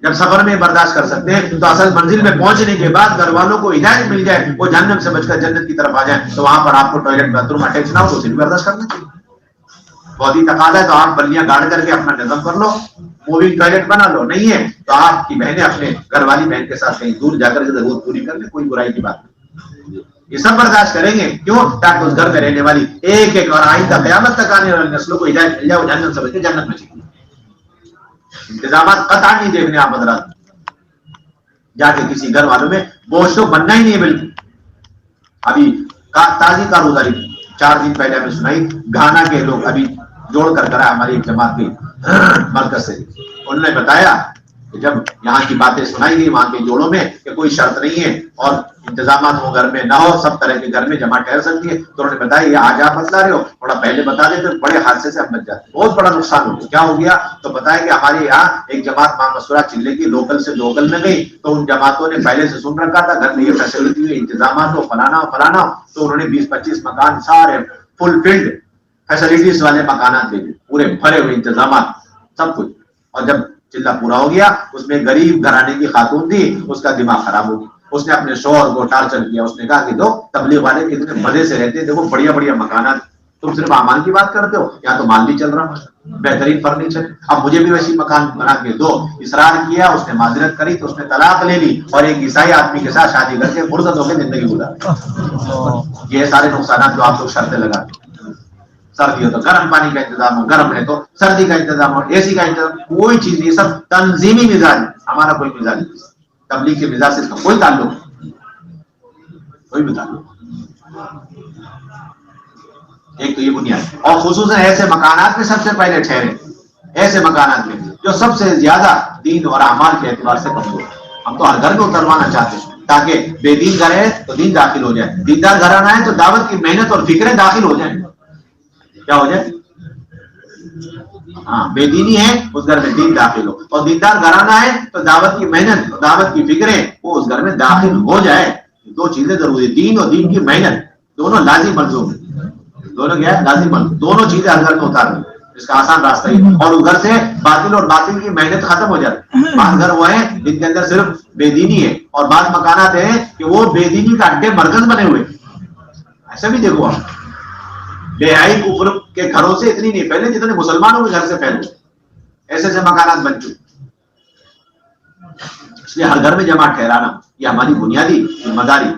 جب سفر میں برداشت کر سکتے ہیں تو اصل منزل میں پہنچنے کے بعد گھر والوں کو ہدایت مل جائے، وہ جہنم سے بچ کر جنت کی طرف آ جائیں، تو وہاں پر آپ کو ٹوائلٹ باتھ روم اٹیچ نہ ہو تو اسے بھی برداشت کرنا چاہیے. بہت ہی تقاضا ہے تو آپ بلیاں گاڑ کر کے اپنا نظم کر لو، مووی ٹوائلٹ بنا لو. نہیں ہے تو آپ کی بہنیں اپنے گھر والی بہن کے ساتھ کہیں دور جا کر کے ضرورت پوری کر لیں، کوئی برائی کی بات نہیں. یہ سب برداشت کریں گے، کیوں؟ تاکہ اس گھر میں رہنے والی ایک ایک اور آئندہ قیامت تک آنے والی نسلوں کو ہدایت مل جائے، وہ جہنم سے بچ کے جنت میں چلے. انتظامات قطع نہیں دیکھنے آپ حضرات، جا کے کسی گھر والوں میں بوجھ تو بننا ہی نہیں ہے. بالکل ابھی تازی کارگزاری 4 دن پہلے ہمیں سنائی، گھانا کے لوگ ابھی جوڑ کر کرا ہماری ایک جماعت کے مرکز سے، انہوں نے بتایا کہ جب یہاں کی باتیں سنائی گئی وہاں کے جوڑوں میں کہ کوئی شرط نہیں ہے اور انتظامات ہو گھر میں نہ ہو، سب طرح کے گھر میں جمع ٹھہر سکتی ہے، تو انہوں نے بتایا یہ آج آپ بتلا رہے ہو، تھوڑا پہلے بتا دیتے بڑے حادثے سے ہم بچ جاتے. بہت بڑا نقصان ہو گیا. کیا ہو گیا؟ تو بتایا کہ ہمارے یہاں ایک جماعت ماں مسورہ چلے کی لوکل سے لوکل میں گئی، تو ان جماعتوں نے پہلے سے سن رکھا تھا گھر میں یہ فیسلٹی انتظامات ہو فلانا فلانا، تو انہوں نے 20-25 مکان سارے فل فلڈ فیسلٹیز والے مکانات دے دیے، پورے بھرے ہوئے انتظامات سب کچھ. اور جب چلہ پورا ہو گیا، اس میں غریب گھرانے کی خاتون تھی، اس کا دماغ خراب ہو گیا. اس نے اپنے شوہر کو ٹارچر کیا، اس نے کہا کہ دو تبلیغ والے کتنے مزے سے رہتے ہیں، دیکھو بڑھیا بڑھیا مکانات، تم صرف اعمال کی بات کرتے ہو، یہاں تو مال بھی چل رہا ہے، بہترین فرنیچر، اب مجھے بھی ویسی مکان بنا کے دو. اصرار کیا، اس نے معذرت کری تو اس نے طلاق لے لی اور ایک عیسائی آدمی کے ساتھ شادی کر کے فرصت ہو کے زندگی گزاری. یہ سارے نقصانات جو آپ لوگ شرطیں لگاتے ہیں. سردی ہو تو گرم پانی کا انتظام ہو، گرم ہے تو سردی کا انتظام ہو، اے سی کا انتظام، کوئی چیز نہیں، سب تنظیمی مزاج. ہمارا کوئی مزاج نہیں، تبلیغ کے مزاج سے اس کا کوئی تعلق نہیں، کوئی بھی تعلق. ایک تو یہ بنیاد، اور خصوصاً ایسے مکانات میں سب سے پہلے ٹھہرے، ایسے مکانات میں جو سب سے زیادہ دین اور اعمال کے اعتبار سے کمزور. ہم تو ہر گھر میں اتروانا چاہتے ہیں تاکہ بے دین گھر ہے تو دین داخل ہو جائے، دیندار گھر آنا ہے تو دعوت کی محنت اور فکریں داخل ہو جائیں. کیا ہو جائے؟ ہاں بے دینی ہے اس گھر میں دین داخل ہو، اور دیندار گھرانا ہے تو دعوت کی محنت اور دعوت کی فکریں وہ اس گھر میں داخل ہو جائے. 2 چیزیں ضروری، دین اور دین کی محنت، دونوں لازم ملزوم ہیں. دونوں کیا ہے؟ لازم ملزوم، دونوں چیزیں ہر گھر میں اتارنی. اس کا آسان راستہ ہی، اور ادھر سے باطل اور باطل کی محنت ختم ہو جاتی ہے۔ بعض گھر وہ ہیں جن کے اندر صرف بے دینی ہے، اور بعض مکانات ہیں کہ وہ بے دینی کا اڈے مرکز بنے ہوئے، ایسا بھی دیکھو آپ، بے حیائی کفر کے گھروں سے اتنی نہیں پھیلے جتنے مسلمانوں کے گھر سے پھیلے، ایسے ایسے مکانات بن چکے۔ اس لیے ہر گھر میں جماعت ٹھہرانا یہ ہماری بنیادی ذمہ داری۔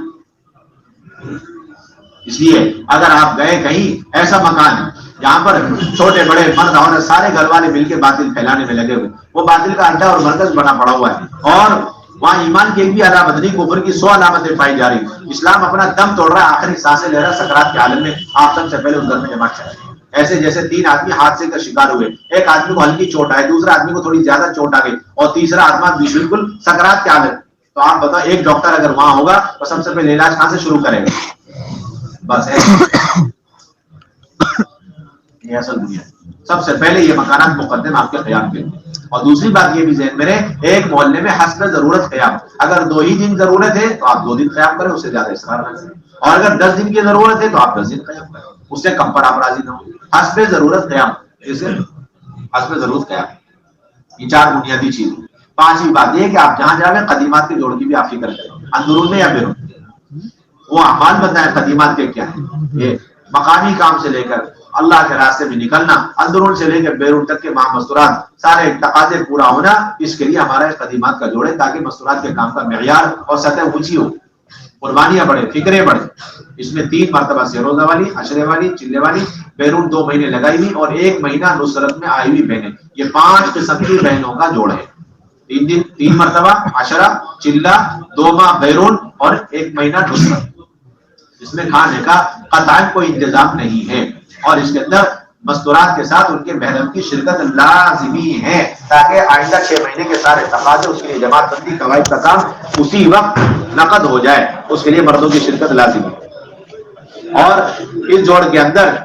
اس لیے اگر آپ گئے کہیں ایسا مکان ہے جہاں پر چھوٹے بڑے مرد عورت سارے گھر والے مل کے باطل پھیلانے میں لگے ہوئے، وہ باطل کا اڈا اور مرکز بنا پڑا ہوا ہے، اور وہاں ایمان کی ایک بھی علامت نہیں، کفر کی 100 علامتیں پائی جا رہی، اسلام اپنا دم توڑ رہا ہے، آخری سانسیں لے رہا ہے سکرات کے عالم میں، آپ سب سے پہلے اس گھر میں جماعت چاہیے۔ ایسے جیسے 3 آدمی حادثے کا شکار ہوئے، ایک آدمی کو ہلکی چوٹ آئے، دوسرا آدمی کو تھوڑی زیادہ چوٹ آ گئی، اور تیسرا آدمی بالکل سکرات کے عالم، تو آپ بتاؤ ایک ڈاکٹر اگر وہاں ہوگا تو سب سے پہلے علاج کہاں سے شروع کرے گا؟ بس یہ اصل دنیا ہے۔ سب سے پہلے یہ مکانات مقدم آپ کے قیام کے، اور دوسری بات یہ بھی ذہن میں رہے، ایک محلے میں حسب ضرورت قیام، اگر 2 ہی دن ضرورت ہے تو آپ 2 دن قیام کریں، اس سے زیادہ اصرار نہ کریں، اور اگر 10 دن کی ضرورت ہے تو آپ 10 دن قیام کریں، اس سے کم پر آپ راضی نہ ہوں۔ حسب ضرورت قیام، اسے حسب ضرورت قیام، یہ 4 بنیادی چیز۔ 5ویں بات یہ کہ آپ جہاں جاویں قدیمات کے جوڑ کی بھی آپ فکر کریں، اندرون میں یا بیرون، وہ اعمال بتائیں قدیمات کے کیا ہیں، یہ مقامی کام سے لے کر اللہ کے راستے میں نکلنا، اندرون سے لے کر بیرون تک کے مستورات سارے تقاضے پورا ہونا، اس کے لیے ہمارا قدیمات کا جوڑ ہے، تاکہ مستورات کے کام کا معیار اور سطح اونچی ہو، قربانیاں بڑھے، فکریں بڑھے۔ اس میں 3 مرتبہ سے روزہ والی، عشرے والی، چلے والی، بیرون 2 مہینے لگائی ہوئی، اور 1 مہینہ نصرت میں آئی ہوئی بہنیں، یہ 5 قسم کی بہنوں کا جوڑ ہے۔ 3 مرتبہ عشرہ، چلہ، 2 ماہ بیرون، اور 1 مہینہ نصرت۔ اس میں کھانے کا قطعاً کوئی انتظام نہیں ہے، اور اس کے اندر مستورات کے ساتھ ان کے محرم کی شرکت لازمی ہے، تاکہ آئندہ 6 مہینے کے سارے تقاضے، اس کے لیے جماعت بندی قواعد کا کام اسی وقت نقد ہو جائے، اس کے لیے مردوں کی شرکت لازمی ہے۔ اور اس جوڑ کے اندر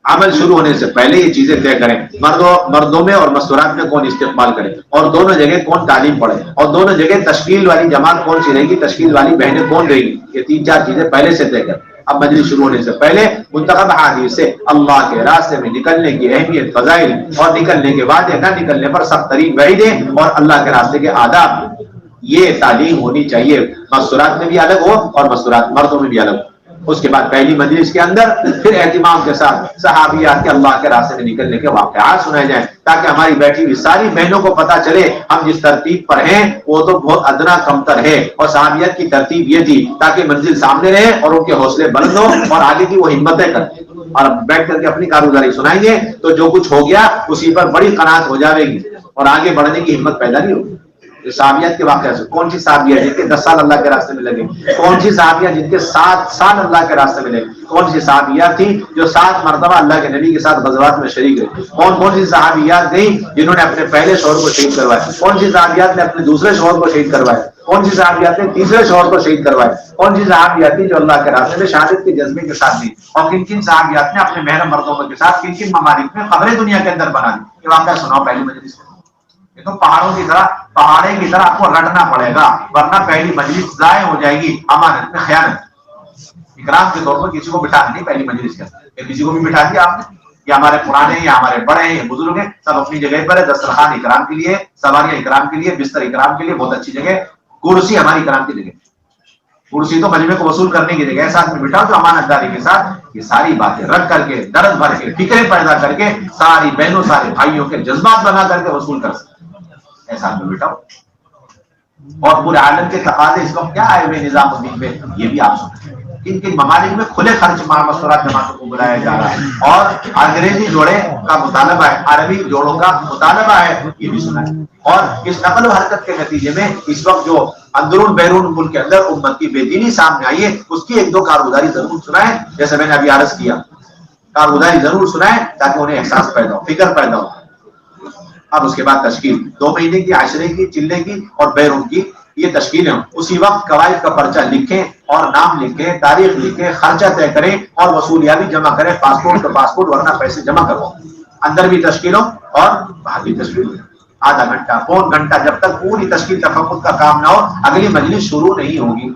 عمل شروع ہونے سے پہلے یہ چیزیں طے کریں، مردوں میں اور مستورات میں کون استقبال کرے، اور دونوں جگہ کون تعلیم پڑھے، اور دونوں جگہ تشکیل والی جماعت کون سی رہے گی، تشکیل والی بہنیں کون رہے گی، یہ 3-4 چیزیں پہلے سے طے کریں۔ اب مجلس شروع ہونے سے پہلے منتخب حدیث سے اللہ کے راستے میں نکلنے کی اہمیت، فضائل، اور نکلنے کے وعدے، نہ نکلنے پر سخت ترین وعیدیں، اور اللہ کے راستے کے آداب، یہ تعلیم ہونی چاہیے۔ مستورات میں بھی الگ ہو اور مستورات مردوں میں بھی الگ ہو۔ اس کے بعد پہلی مجلس کے اندر پھر اہتمام کے ساتھ صحابیات کے اللہ کے راستے میں نکلنے کے واقعات سنائے جائیں، تاکہ ہماری بیٹھی ہوئی ساری بہنوں کو پتا چلے ہم جس ترتیب پر ہیں وہ تو بہت ادنا کمتر ہے، اور صحابیات کی ترتیب یہ تھی تاکہ منزل سامنے رہے اور ان کے حوصلے بلند ہو، اور آگے کی وہ ہمتیں کریں، اور بیٹھ کر کے اپنی کارگزاری سنائیں گے تو جو کچھ ہو گیا اسی پر بڑی قناعت ہو جائے گی، اور آگے بڑھنے کی ہمت پیدا نہیں ہوگی۔ صحابیات کے واقعہ سے کون سی صحابیہ جن کے 10 سال اللہ کے راستے میں لگے، کون سی صحابیہ جن کے 7 سال اللہ کے راستے میں لگے، کون سی صحابیات تھی جو 7 مرتبہ اللہ کے نبی کے ساتھ غزوات میں شریک رہے، کون سی صحابیات گئی جنہوں نے اپنے پہلے شوہر کو شہید کروایا، کون سی صحابیات نے اپنے دوسرے شوہر کو شہید کروایا، کون سی صحابیات نے تیسرے شوہر کو شہید کروایا، کون سی صحابیات تھی جو اللہ کے راستے میں شہادت کے جذبے کے ساتھ دی، اور کن کن صحابیات نے اپنے محرم مردوں کے ساتھ کن کن ممالک میں قبریں دنیا کے اندر بنا دی۔ یہ واقعہ سناؤ پہلی مجلس میں، تو پہاڑوں کی طرح، پہاڑے کی طرح آپ کو رٹنا پڑے گا، ورنہ پہلی مجلس ضائع ہو جائے گی، امانت میں خیانت۔ اکرام کے طور پر کسی کو بٹھا نہیں پہلی مجلس کے اندر، کسی کو بھی بٹھا دیا آپ نے، یا ہمارے پرانے ہیں یا ہمارے بڑے ہیں یا بزرگ ہیں، سب اپنی جگہ پر ہے، دسترخوان اکرام کے لیے، سواریاں اکرام کے لیے، بستر اکرام کے لیے، بہت اچھی جگہ، کرسی ہماری اکرام کی جگہ، کرسی تو مجمع کو وصول کرنے کی جگہ ہے، ساتھ میں بٹھاؤ جو امانت داری کے ساتھ یہ ساری باتیں رکھ کر کے، درد بھر کے، فکریں پیدا کر کے، ساری بہنوں سارے بھائیوں کے جذبات بنا کر کے وصول کر سکتے ایسا میں بیٹھا، اور پورے عالم کے تقاضے اس وقت کیا آئے ہوئے نظام الدین میں، یہ بھی آپ سنیں، کن کن ممالک میں کھلے خرچ مستورات جماعتوں کو بلایا جا رہا ہے، اور انگریزی جوڑے کا مطالبہ ہے، عربی جوڑوں کا مطالبہ ہے، یہ بھی سنا ہے۔ اور اس نقل و حرکت کے نتیجے میں اس وقت جو اندرون بیرون ملک کے اندر امت کی بے دینی سامنے آئی ہے، اس کی 1-2 کارگزاری ضرور سنائیں، جیسے میں نے ابھی عرض کیا، کارگزاری ضرور سنائیں تاکہ انہیں احساس پیدا ہو، فکر پیدا ہو۔ اب اس کے بعد تشکیل 2 مہینے کی، عشرے کی، چلے کی اور بیرون کی، یہ تشکیلیں اسی وقت قواعد کا پرچہ لکھیں اور نام لکھیں، تاریخ لکھیں، خرچہ طے کریں اور وصولیابی جمع کریں، پاسپورٹ کا پاسپورٹ، ورنہ پیسے جمع کرو، اندر بھی تشکیل ہو اور باہر بھی تشکیل ہو۔ آدھا گھنٹہ، پون گھنٹہ، جب تک پوری تشکیل تفقد کا کام نہ ہو اگلی مجلس شروع نہیں ہوگی۔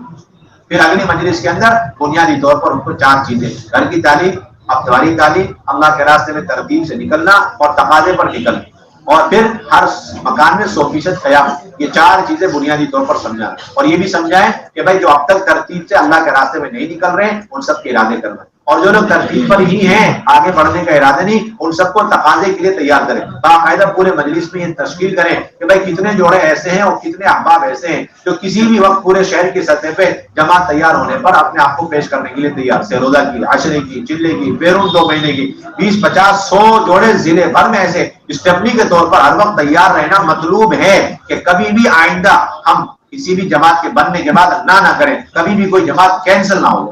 پھر اگلی مجلس کے اندر بنیادی طور پر ان کو 4 چیزیں، گھر کی تعلیم، اب تمہاری تعلیم اللہ کے راستے میں ترتیب سے نکلنا اور تقاضے پر نکلنا، اور پھر ہر مکان میں 100% قیام. یہ 4 چیزیں بنیادی طور پر سمجھا، اور یہ بھی سمجھائیں کہ بھائی جو اب تک ترتیب سے اللہ کے راستے میں نہیں نکل رہے ہیں ان سب کے ارادے کرنا، اور جو لوگ ترتیب پر ہی ہیں آگے بڑھنے کا ارادہ نہیں، ان سب کو تقاضے کے لیے تیار کریں. باقاعدہ پورے مجلس میں یہ تشکیل کریں کہ بھائی کتنے جوڑے ایسے ہیں اور کتنے احباب ایسے ہیں جو کسی بھی وقت پورے شہر کی سطح پہ جماعت تیار ہونے پر اپنے آپ کو پیش کرنے کے لیے تیار، سے روزہ کی، عشرے کی، چلے کی، بیرون 2 مہینے کی، 20 50 100 جوڑے ضلع بھر میں ایسے اسٹیپنی کے طور پر ہر وقت تیار رہنا مطلوب ہے کہ کبھی بھی آئندہ ہم کسی بھی جماعت کے بننے کے بعد نہ کریں، کبھی بھی کوئی جماعت کینسل نہ ہو.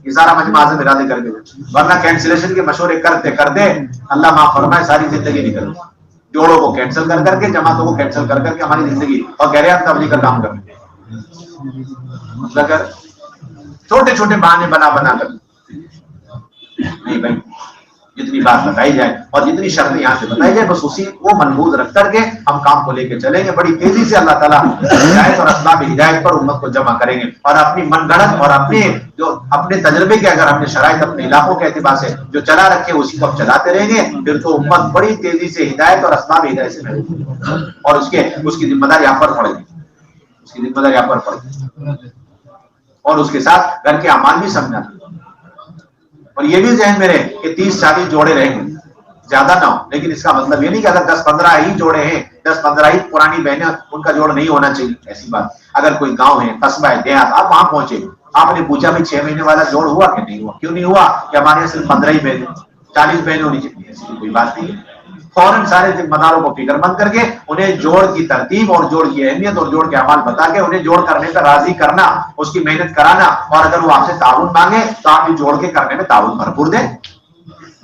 یہ سارا مجمع اعظم ارادے کر کے، ورنہ کینسلیشن کے مشورے کرتے کرتے اللہ معاف فرمائے ساری زندگی نکل گئی. جوڑوں کو کینسل کر کے، جماعتوں کو کینسل کر کے ہماری زندگی، اور کہہ رہے ہیں ہم تبلیغ کا کام کر رہے ہیں، مطلب چھوٹے چھوٹے بہانے بنا کر. نہیں بھائی، جتنی بات بتائی جائے اور جتنی شرطیں یہاں سے بتائی جائے بس اسی کو ملحوظ رکھ کر کے ہم کام کو لے کے چلیں گے. بڑی تیزی سے اللہ تعالیٰ ہدایت اور اسباب ہدایت پر امت کو جمع کریں گے، اور اپنی من گھڑت اور اپنے تجربے کے، اگر اپنے شرائط اپنے علاقوں کے اعتبار سے جو چلا رکھے اسی کو ہم چلاتے رہیں گے، پھر تو امت بڑی تیزی سے ہدایت اور اسباب ہدایت سے محروم ہوگی، اور اس کی ذمہ داری آپ پر پڑے گی، اس کی ذمہ داری آپ پر پڑے گی. اور اس کے ساتھ گھر کے اعمال بھی سمجھانا، اور یہ بھی ذہن میں رہے کہ 30 40 جوڑے رہیں گے، زیادہ نہ ہو. لیکن اس کا مطلب یہ نہیں کہ اگر 10 15 ہی جوڑے ہیں، 10 15 ہی پرانی بہنیں، ان کا جوڑ نہیں ہونا چاہیے، ایسی بات. اگر کوئی گاؤں ہے، قصبہ ہے، دیہات، آپ وہاں پہنچے، آپ نے پوچھا بھی 6 مہینے والا جوڑ ہوا کہ نہیں ہوا، کیوں نہیں ہوا کہ ہمارے یہاں صرف 15 ہی بہنیں، 40 بہنیں ہونی چاہیے، ایسی کوئی بات نہیں ہے. فوراً سارے ذمہ داروں کو فکر مند کر کے انہیں جوڑ کی ترتیب اور جوڑ کی اہمیت اور جوڑ کے اعمال بتا کے انہیں جوڑ کرنے کا راضی کرنا، اس کی محنت کرانا، اور اگر وہ آپ سے تعاون مانگے تو آپ بھی جوڑ کے کرنے میں تعاون بھرپور دیں.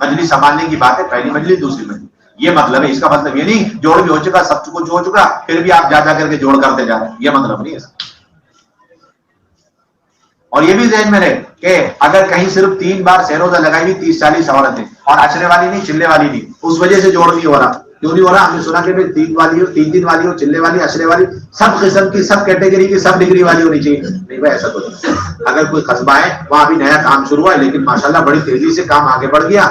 مجلس سنبھالنے کی بات ہے، پہلی مجلس دوسری مجلس، یہ مطلب ہے. اس کا مطلب یہ نہیں جوڑ بھی ہو چکا، سب کچھ ہو چکا، پھر بھی آپ جا کر کے جوڑ کرتے جا رہے ہیں، یہ مطلب نہیں ہے. اور یہ بھی ذہن میں رہے کہ اگر کہیں صرف 3 بار سہروزہ لگائی ہوئی 30 40 عورتیں، اور عشرے والی نہیں، چلے والی نہیں، اس وجہ سے جوڑ نہیں ہو رہا. کیوں نہیں ہو رہا؟ ہم نے سنا کہ 3 والی ہو، 3 دن والی ہو، چلے والی، عشرے والی، سب قسم کی، سب کیٹیگری کی، سب ڈگری والی ہونی چاہیے. نہیں بھائی، ایسا کچھ نہیں. اگر کوئی قصبہ ہے وہاں بھی نیا کام شروع ہوا ہے، لیکن ماشاءاللہ بڑی تیزی سے کام آگے بڑھ گیا،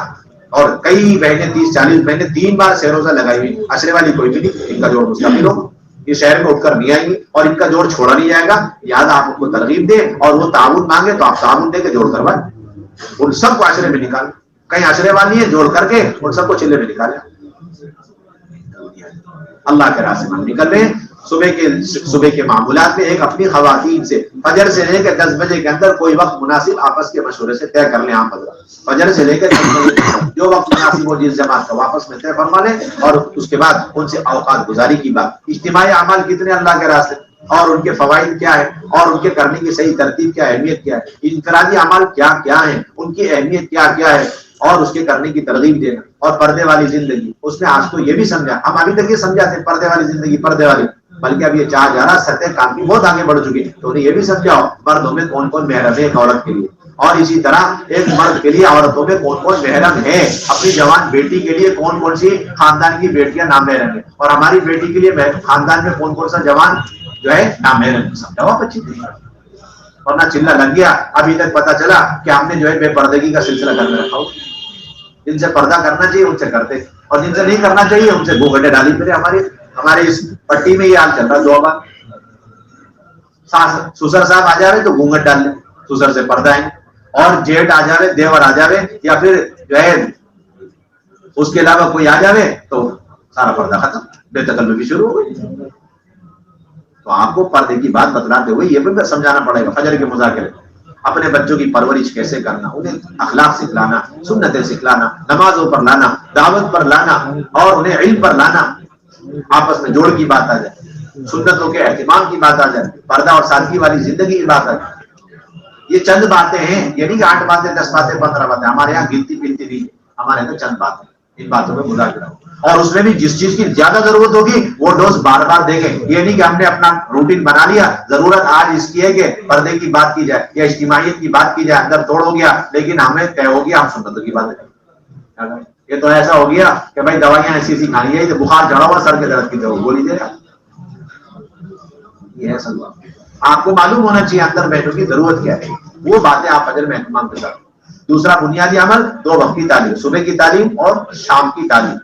اور کئی بہنیں 30 40 بہنیں 3 بار سہروزہ لگائی ہوئی، عشرے والی کوئی بھی نہیں، ان کا جوڑ مستقل ہو. یہ شہر میں اٹھ کر نہیں آئیں گے اور ان کا جوڑ چھوڑا نہیں جائے گا. یاد آپ ان کو ترغیب دیں، اور وہ تعاون مانگے تو آپ تعاون دے کے جوڑ کروائیں. ان سب کو عشرے میں نکالیں، کہیں عشرے والی ہے جوڑ کر کے ان سب کو چلے میں نکالیں. اللہ کے راستے میں نکل رہے ہیں. صبح کے معمولات میں ایک اپنی خواتین سے فجر سے لے کر 10 بجے کے اندر کوئی وقت مناسب آپس کے مشورے سے طے کر لیں. عام حضرات فجر سے لے کر 10 بجے جو وقت مناسب ہو جس جماعت کا واپس میں طے فرما لیں، اور اس کے بعد ان سے اوقات گزاری کی بات. اجتماعی اعمال کتنے اللہ کے راستے، اور ان کے فوائد کیا ہے، اور ان کے کرنے کی صحیح ترتیب کیا، اہمیت کیا ہے. انفرادی اعمال کیا کیا ہیں، ان کی اہمیت کیا کیا ہے، اور اس کے کرنے کی ترغیب دینا. اور پردے والی زندگی، اس نے آج تو یہ بھی سمجھا، ہم ابھی تک یہ سمجھاتے پردے والی زندگی پردے والی، بلکہ اب یہ چاہ جا رہا سطح کام کی بہت آگے بڑھ چکی ہے. تو انہیں یہ بھی سمجھاؤ مردوں میں کون کون محرم ہے ایک عورت کے لیے، اور اسی طرح ایک مرد کے لیے عورتوں میں کون کون محرم ہے. اپنی جوان بیٹی کے لیے کون کون سی خاندان کی بیٹیاں نامحرم ہیں، اور ہماری بیٹی کے لیے خاندان میں کون کون سا جوان جو ہے نامحرم. سمجھاؤ آپ اچھی طریقے. ورنہ چلا لگ گیا، ابھی تک پتا چلا کہ ہم نے جو ہے بے پردگی کا سلسلہ گھر میں رکھا ہو. جن سے پردہ کرنا چاہیے ان سے کرتے، اور جن سے نہیں کرنا چاہیے ان سے گو گڈے ڈالی پھرے. ہمارے اس پٹی میں یہ حال چل رہا. 2 بار سسر صاحب آ جاوے تو گھونگٹ ڈال لیں، سسر سے پردہ ہے، اور جیٹ آ جاوے، دیور آ جاوے، یا پھر جو ہے اس کے علاوہ کوئی آ جاوے تو سارا پردہ ختم، بے تکلفی شروع ہو گئی. تو آپ کو پردے کی بات بتلاتے ہوئے یہ بھی سمجھانا پڑے گا. فجر کے مذاکرے، اپنے بچوں کی پرورش کیسے کرنا، انہیں اخلاق سکھلانا، سنتیں سکھلانا، نمازوں پر لانا، دعوت پر لانا، اور انہیں علم پر لانا. آپس میں جوڑ کی بات آ جائے، سنتوں کے اہتمام کی بات آ جائے، پردہ اور سادگی والی زندگی کی بات آ جائے. یہ چند باتیں ہیں، یہ نہیں کہ 8 باتیں 10 باتیں 15 باتیں. ہمارے یہاں گنتی پنتی نہیں، ہمارے یہاں چند باتیں. ان باتوں میں مذاکرہ ہو، اور اس میں بھی جس چیز کی زیادہ ضرورت ہوگی وہ ڈوز بار بار دیکھیں. یہ نہیں کہ ہم نے اپنا روٹین بنا لیا، ضرورت آج اس کی ہے کہ پردے کی بات کی جائے یا اجتماعیت کی بات کی جائے، اندر توڑ ہو گیا، لیکن ہمیں طے ہو گیا ہم سنتوں کی باتیں کریں. یہ تو ایسا ہو گیا کہ بھائی دوائیاں ایسی ایسی کھانی ہے کہ بخار چڑھا ہوا سر کے درد کی دوا گولی دے رہا. یہ ہے سب آپ کو معلوم ہونا چاہیے اندر بہنوں کی ضرورت کیا ہے. وہ باتیں آپ فجر میں اہتمام کے ساتھ. دوسرا بنیادی عمل 2 وقت کی تعلیم، صبح کی تعلیم اور شام کی تعلیم۔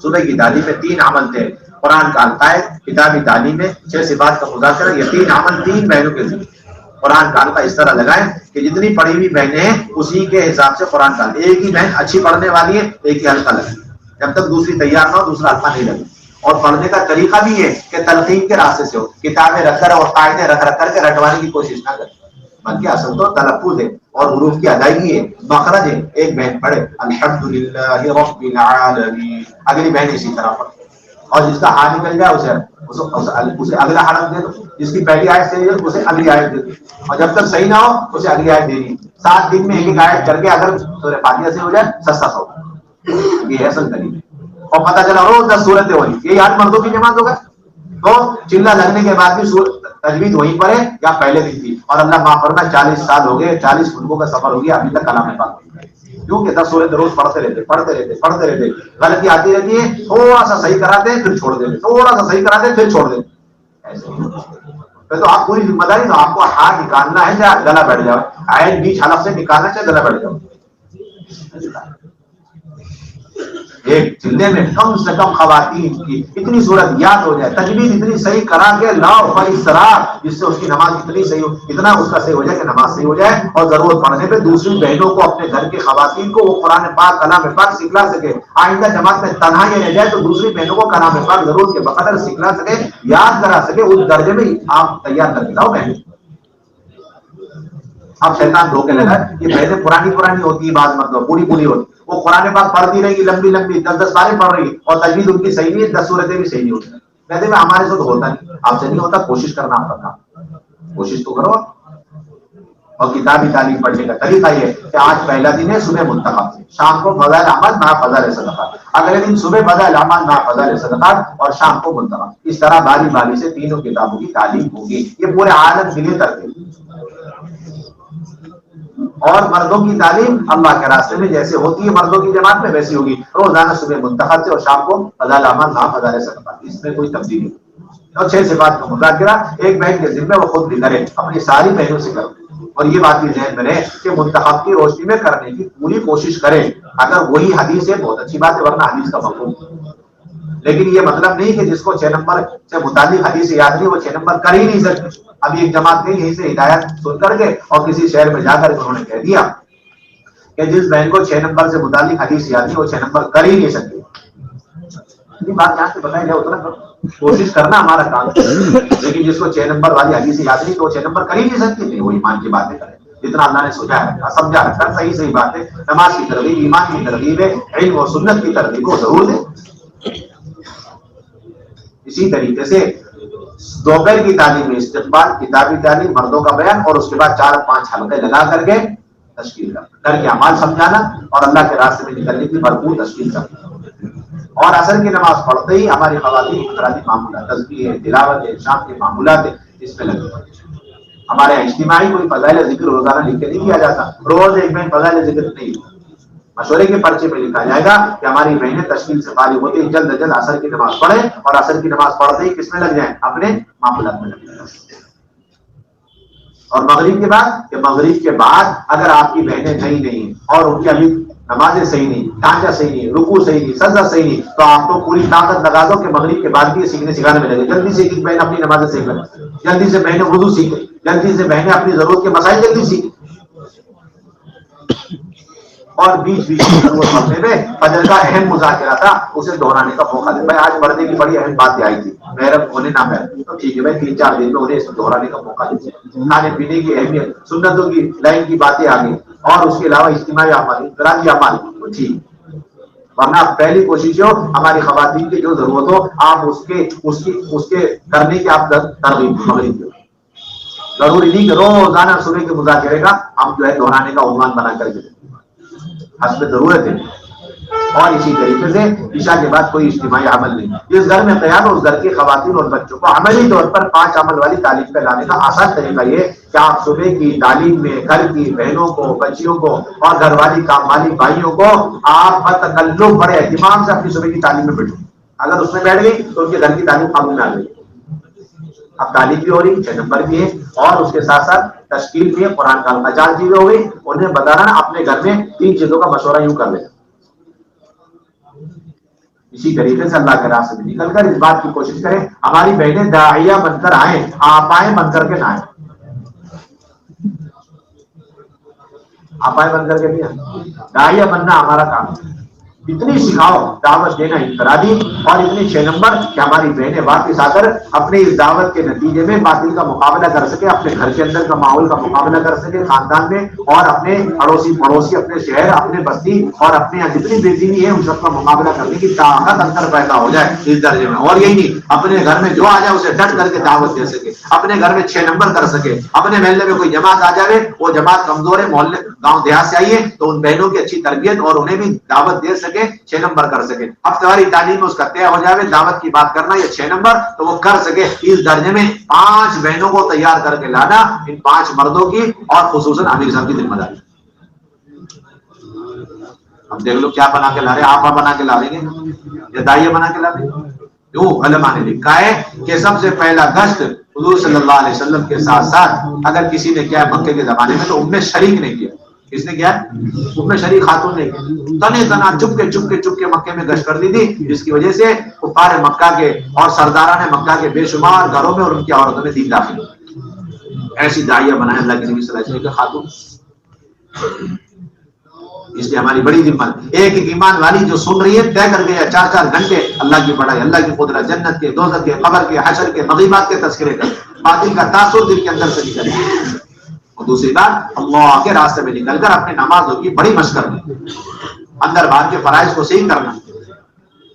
صبح کی تعلیم میں 3 عمل تھے، قرآن کا القاعد، کتابی تعلیم میں 6 صفات کا مذاکرہ، یہ 3 عمل 3 بہنوں کے ذریعے قرآن کا حلقہ اس طرح لگائیں کہ جتنی پڑھی ہوئی بہنیں ہیں اسی کے حساب سے قرآن کا، ایک ہی بہن اچھی پڑھنے والی ہے ایک ہی حلقہ لگے، جب تک دوسری تیار نہ ہو دوسرا حلقہ نہیں لگے۔ اور پڑھنے کا طریقہ بھی ہے کہ تلقین کے راستے سے ہو، کتابیں رکھ کر اور قاعدے رکھ کر کے رٹوانے کی کوشش نہ کریں، بلکہ اصل تو تلفظ ہے اور حروف کی ادائیگی ہے، مخرج ہے۔ ایک بہن پڑھے الحمدللہ رب العالمین، اگلی بہن اسی طرح پڑھے، اور جس کا ہاتھ نکل جائے اسے اگلا حرف دے دو، جس کی پہلی آیت صحیح ہے اسے اگلی آیت دے دو، اور جب تک صحیح نہ ہو اسے اگلی آیت دینی۔ 7 دن میں ایک آیت کر کے اگر سورہ فاتحہ سے ہو جائے سستا سو، یہ ہے اصل طریقہ۔ اور پتہ چلا روز 10 سورتیں ہو رہی، یہی آج مردوں کی جماعت ہوگا تو چلا لگنے کے بعد بھی تجوید وہیں پر ہے یا پہلے دن تھی، اور اللہ معاف فرمائے 40 سال ہو گئے، 40 ملکوں کا سفر ہو گیا، ابھی تک کلام پاک نہیں ہے، کیونکہ 10 سورتیں روز پڑھتے رہتے، غلطی آتی رہتی ہے، تھوڑا سا صحیح کراتے ہیں پھر چھوڑ دیتے، تھوڑا سا صحیح کراتے ہیں پھر چھوڑ دیتے، ایسے پھر تو آپ پوری ذمہ داری، تو آپ کو ہاتھ نکالنا ہے چاہے گلا بیٹھ جاؤ، آئے بیچ حلق سے نکالنا چاہے گلا بیٹھ جاؤ۔ ایک جلدے میں کم سے کم خواتین کی اتنی صورت یاد ہو جائے، تجوید اتنی صحیح کرا کے لاؤ فیصرار، جس سے اس کی نماز اتنی صحیح ہو، اتنا اس کا صحیح ہو جائے کہ نماز صحیح ہو جائے، اور ضرورت پڑنے پہ دوسری بہنوں کو، اپنے گھر کی خواتین کو وہ قرآن پاک کلام پاک سکھلا سکے، آئندہ جماعت میں تنہا یہ رہ جائے تو دوسری بہنوں کو کلام پاک ضرورت کے بقدر سکھلا سکے، یاد کرا سکے، اس درجے میں آپ تیار کر کے لاؤ بہنیں۔ اب شیطان دھوکے لگا یہ بہنیں پرانی ہوتی ہے، بعض مطلب پوری ہوتی، وہ قرآن پاک پڑھتی رہے گی لمبی 10 باریں پڑھ رہی ہے اور تجوید ان کی صحیح نہیں ہے، 10 صورتیں بھی صحیح نہیں ہوتی، کہتے ہیں ہمارے سے تو ہوتا نہیں، آپ سے نہیں ہوتا، کوشش کرنا آپ کا، کوشش تو کرو۔ اور کتابی تعلیم پڑھنے کا طریقہ یہ کہ آج پہلا دن ہے صبح منتخب، شام کو فضائل اعمال مع فضائل صدقات، اگلے دن صبح فضائل اعمال مع فضائل صدقات اور شام کو منتخب، اس طرح باری باری سے تینوں کتابوں کی تعلیم ہوگی، یہ پورے عالم کے لیے ترتیب۔ اور مردوں کی تعلیم اللہ کے راستے میں جیسے ہوتی ہے مردوں کی جماعت میں ویسی ہوگی، روزانہ صبح منتخب سے اور شام کو فضائل اعمال مع فضائل صدقات، اس میں کوئی تبدیلی نہیں۔ اور 6 صفات کا مذاکرہ ایک بہن کے ذمہ وہ خود بھی کرے، اپنی ساری بہنوں سے کرے، اور یہ بات بھی ذہن میں رہے کہ منتخب کی روشنی میں کرنے کی پوری کوشش کرے، اگر وہی حدیث ہے بہت اچھی بات ہے، ورنہ حدیث کا مفہوم، لیکن یہ مطلب نہیں کہ جس کو 6 نمبر سے متعلق حدیث یاد نہیں وہ 6 نمبر کر ہی نہیں سکتے۔ ابھی ایک جماعت گئی یہیں سے ہدایت سن کر کے اور کسی شہر میں جا کر انہوں نے کہہ دیا کہ جس بہن کو 6 نمبر سے متعلق حدیث یاد نہیں وہ 6 نمبر کر ہی نہیں سکتے۔ یہ بات یہاں سے بتائی جائے اتنا کوشش کرنا ہمارا کام ہے، لیکن جس کو 6 نمبر والی حدیث یاد نہیں تو وہ 6 نمبر کر ہی نہیں سکتی، نہیں وہ ایمان کی باتیں کرے جتنا اللہ نے سوچا ہے سمجھا رکھا، صحیح بات ہے، نماز کی ترغیب، ایمان کی ترغیب ہے، علم و سنت کی ترغیب کو ضرور دے۔ اسی طریقے سے دوپہر کی تعلیم میں استقبال، کتابی تعلیم، مردوں کا بیان، اور اس کے بعد 4-5 حلقے لگا کر کے تشکیل کر کے اعمال سمجھانا اور اللہ کے راستے میں نکلنے کی بھرپور تشکیل کرنا۔ اور عصر کی نماز پڑھتے ہی ہماری خواتین انفرادی معمولات، تسبیح ہے، تلاوت ہے، شام کے معمولات ہے، اس میں لگے پڑے۔ ہمارے اجتماعی کوئی فضائل ذکر روزانہ لکھ کے نہیں دیا جاتا، روز ایک بہن فضائل ذکر نہیں، مشورے کے پرچے پہ لکھا جائے گا کہ ہماری بہنیں تشکیل سے فارغ ہوتے ہی جلد از جلد عصر کی نماز پڑھیں، اور عصر کی نماز پڑھتے ہی کس میں لگ جائیں، اپنے معمولات میں لگ جائیں۔ اور مغرب کے بعد، کہ مغرب کے بعد اگر آپ کی بہنیں صحیح نہیں اور ان کی ابھی نمازیں صحیح نہیں، ڈھانچہ صحیح نہیں، رکوع صحیح نہیں، سجدہ صحیح نہیں، تو آپ تو پوری طاقت لگا دو کہ مغرب کے بعد بھی یہ سیکھنے سکھانے میں لگے، جلدی سے ایک بہن اپنی نمازیں سیکھ لیں، جلدی سے بہنیں وضو سیکھیں، جلدی سے بہنیں اپنی ضرورت کے مسائل جلدی سیکھیں، اور بیچ میں ضرورت پڑنے میں فجر کا اہم مذاکرہ تھا اسے دہرانے کا موقع دے، بھائی آج پڑھنے کی بڑی اہم بات آئی تھی، محرم ہونے نہ محرم، تو ٹھیک ہے بھائی 3-4 دن میں انہیں اس کو دہرانے کا موقع دیجیے، کھانے پینے کی اہمیت، سنتوں کی لائن کی باتیں آ گئی، اور اس کے علاوہ اجتماعی اعمال، انفرادی اعمال، تو ٹھیک، ورنہ پہلی کوشش ہو ہماری خواتین کی جو ضرورت ہو آپ اس کے کرنے کی آپ ترغیب مغرب دو، ضروری نہیں کہ روزانہ صبح کے مذاکرے کا ہم جو ہے دہرانے کا عنوان بنا کر کے حسب ضرورت ہے۔ اور اسی طریقے سے عشاء کے بعد کوئی اجتماعی عمل نہیں، جس گھر میں قیام اس گھر کی خواتین اور بچوں کو عملی طور پر 5 عمل والی تعلیم پہ لانے کا آسان طریقہ یہ کہ آپ صبح کی تعلیم میں گھر کی بہنوں کو، بچیوں کو اور گھر والی کام والی بھائیوں کو آپ بتکلف بڑے اہتمام سے اپنی صبح کی تعلیم میں بیٹھو، اگر اس میں بیٹھ گئی تو ان کے گھر کی تعلیم قابو میں آ گئی، اب تعلیم بھی ہو رہی، 6 نمبر بھی ہے، اور اس کے ساتھ ساتھ تشکیل بھی ہے، قرآن کا حلقہ 4 چیزیں ہو گئی، انہیں بتانا اپنے گھر میں 3 چیزوں کا مشورہ یوں کر لیں۔ اسی طریقے سے اللہ کے راستے میں نکل کر اس بات کی کوشش کریں ہماری بہنیں داعیہ بن کر آئیں، آپائیں بن کر کے نہ آئیں، آپائیں بن کر کے نہیں آئیں، داعیہ بننا ہمارا کام ہے۔ اتنی سکھاؤ، دعوت دینا انفرادی، اور اتنی 6 نمبر کہ ہماری بہنیں واپس آ کر اپنے اس دعوت کے نتیجے میں باطل کا مقابلہ کر سکے، اپنے گھر کے اندر کا ماحول کا مقابلہ کر سکے، خاندان میں، اور اپنے اڑوسی پڑوسی، اپنے شہر، اپنے بستی، اور اپنے جتنی بے دینی ہے ان سب کا مقابلہ کرنے کی طاقت اندر پیدا ہو جائے اس درجے میں۔ اور یہی نہیں، اپنے گھر میں جو آ جائے اسے ڈٹ کر کے دعوت دے سکے، اپنے گھر میں 6 نمبر کر سکے، اپنے محلے میں کوئی جماعت آ جائے، وہ جماعت کمزور ہے، محلے گاؤں دیہات سے آئیے تو ان بہنوں کی اچھی تربیت اور انہیں بھی دعوت دے سکے، 6 نمبر کر سکے۔ اب تمہاری تعلیم میں اس کا طے ہو جائے دعوت کی بات کرنا یا 6 نمبر، تو وہ کر سکے۔ اس درجے میں 5 بہنوں کو تیار کر کے لانا، ان 5 مردوں کی اور خصوصاً امیر صاحب کی ذمہ داری۔ اب دیکھ لو کیا بنا کے لا رہے، آپ بنا کے لا لیں گے یا دائیا بنا کے لا لیں گے؟ کیوں؟ علماء نے لکھا ہے کہ سب سے پہلا گشت حضور صلی اللہ علیہ وسلم کے ساتھ ساتھ اگر کسی نے کیا مکے کے زمانے میں تو ام شریک نے کیا۔ کس نے کیا؟ ام شریک خاتون نے کیا، تنے تنا چپ کے مکے میں گشت کر دی تھی، جس کی وجہ سے کفار مکہ کے اور سرداران مکہ کے بے شمار گھروں میں اور ان کی عورتوں میں دین داخل ہو۔ ایسی داعیہ بنائے اللہ کے نبی صلی اللہ علیہ وسلم کے خاتون۔ اس لیے ہماری بڑی ذمہ ایک ایمان والی جو سن رہی ہے طے کر گیا 4 گھنٹے اللہ کی بڑائی، اللہ کی قدرت، جنت کے، دوزخ کے، قبر کے، حشر کے، مغیبات کے تذکرے کر، باطل کا تاثر دل کے اندر سے نکل۔ اور دوسری بات، اللہ کے راستے میں نکل کر اپنے نمازوں کی بڑی مشق کرنا، اندر باہر کے فرائض کو صحیح کرنا۔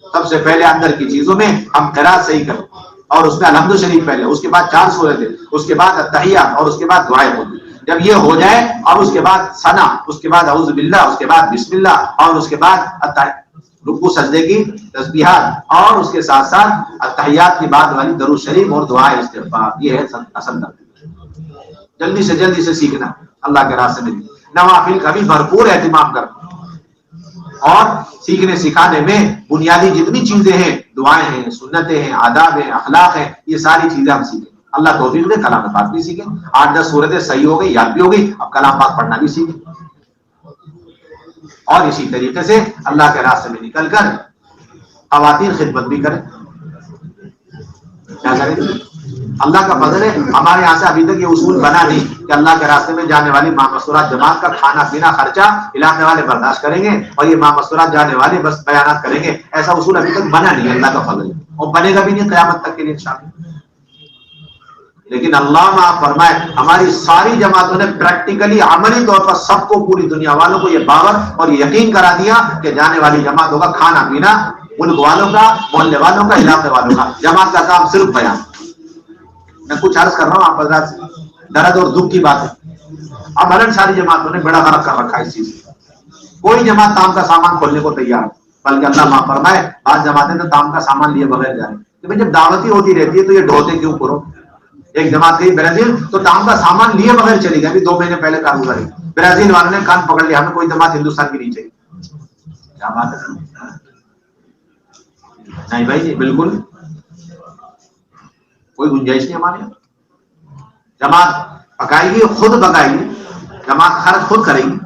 سب سے پہلے اندر کی چیزوں میں ہم قرات صحیح کریں، اور اس میں الحمد شریف پہلے، اس کے بعد 4 سورتیں، اس کے بعد التحیات، اور اس کے بعد دعائیں ہوتی۔ جب یہ ہو جائے اور اس کے بعد ثنا، اس کے بعد اعوذ باللہ، اس کے بعد بسم اللہ، اور اس کے بعد رکوع سجدے کی تسبیحات، اور اس کے ساتھ ساتھ التحیات کی بعد والی درود شریف اور دعائے استغفار، یہ ہے اصل ترتیب۔ جلدی سے سیکھنا اللہ کے راستے میں، نوافل کا بھی بھرپور اہتمام کرنا، اور سیکھنے سکھانے میں بنیادی جتنی چیزیں ہیں، دعائیں ہیں، سنتیں ہیں، آداب ہیں، اخلاق ہیں، یہ ساری چیزیں ہم سیکھیں۔ اللہ توفیق دے، کلام پاک بھی سیکھیں، 8-10 سورتیں صحیح ہو گئی، یاد بھی ہو گئی، اب کلام پاک پڑھنا بھی سیکھیں، اور اسی طریقے سے اللہ کے راستے میں نکل کر خواتین خدمت بھی کریں۔ کیا کریں؟ اللہ کا فضل ہے ہمارے یہاں سے ابھی تک یہ اصول بنا نہیں کہ اللہ کے راستے میں جانے والی ماں مستورات جماعت کا کھانا پینا خرچہ علاقے والے برداشت کریں گے، اور یہ ماں مستورات جانے والے بس بیانات کریں گے۔ ایسا اصول ابھی تک بنا نہیں، اللہ کا فضل ہے، اور بنے گا بھی نہیں قیامت تک کے لیے انشاءاللہ۔ لیکن اللہ معاف فرمائے ہماری ساری جماعتوں نے پریکٹیکلی عملی طور پر سب کو، پوری دنیا والوں کو یہ باور اور یقین کرا دیا کہ جانے والی جماعتوں کا کھانا پینا، ملک والوں کا، محلے والوں کا، علاقے والوں کا، جماعت کا کام صرف بیان۔ میں کچھ عرض کر رہا ہوں آپ حضرات سے، درد اور دکھ کی بات ہے۔ اب ہر ساری جماعتوں نے بڑا غرق کر رکھا ہے اس چیز سے، کوئی جماعت تام کا سامان کھولنے کو تیار، بلکہ اللہ معاف فرمائے بعض جماعتیں تو تام کا سامان لیے بغیر جا رہے ہیں۔ جب دعوتی ہوتی رہتی ہے تو یہ ڈھوتے کیوں کرو؟ ایک جماعت گئی برازیل تو تام کا سامان لیے بغیر چلی گئی، ابھی 2 مہینے پہلے کارگزاری، برازیل والوں نے کان پکڑ لیا، ہمیں کوئی جماعت ہندوستان کی نہیں چاہیے۔ کیا بات ہے؟ نہیں بھائی جی، بالکل کوئی گنجائش نہیں ہمارے یہاں۔ جماعت پکائے گی، خود پکائے گی، جماعت خرچ خود کرے گی،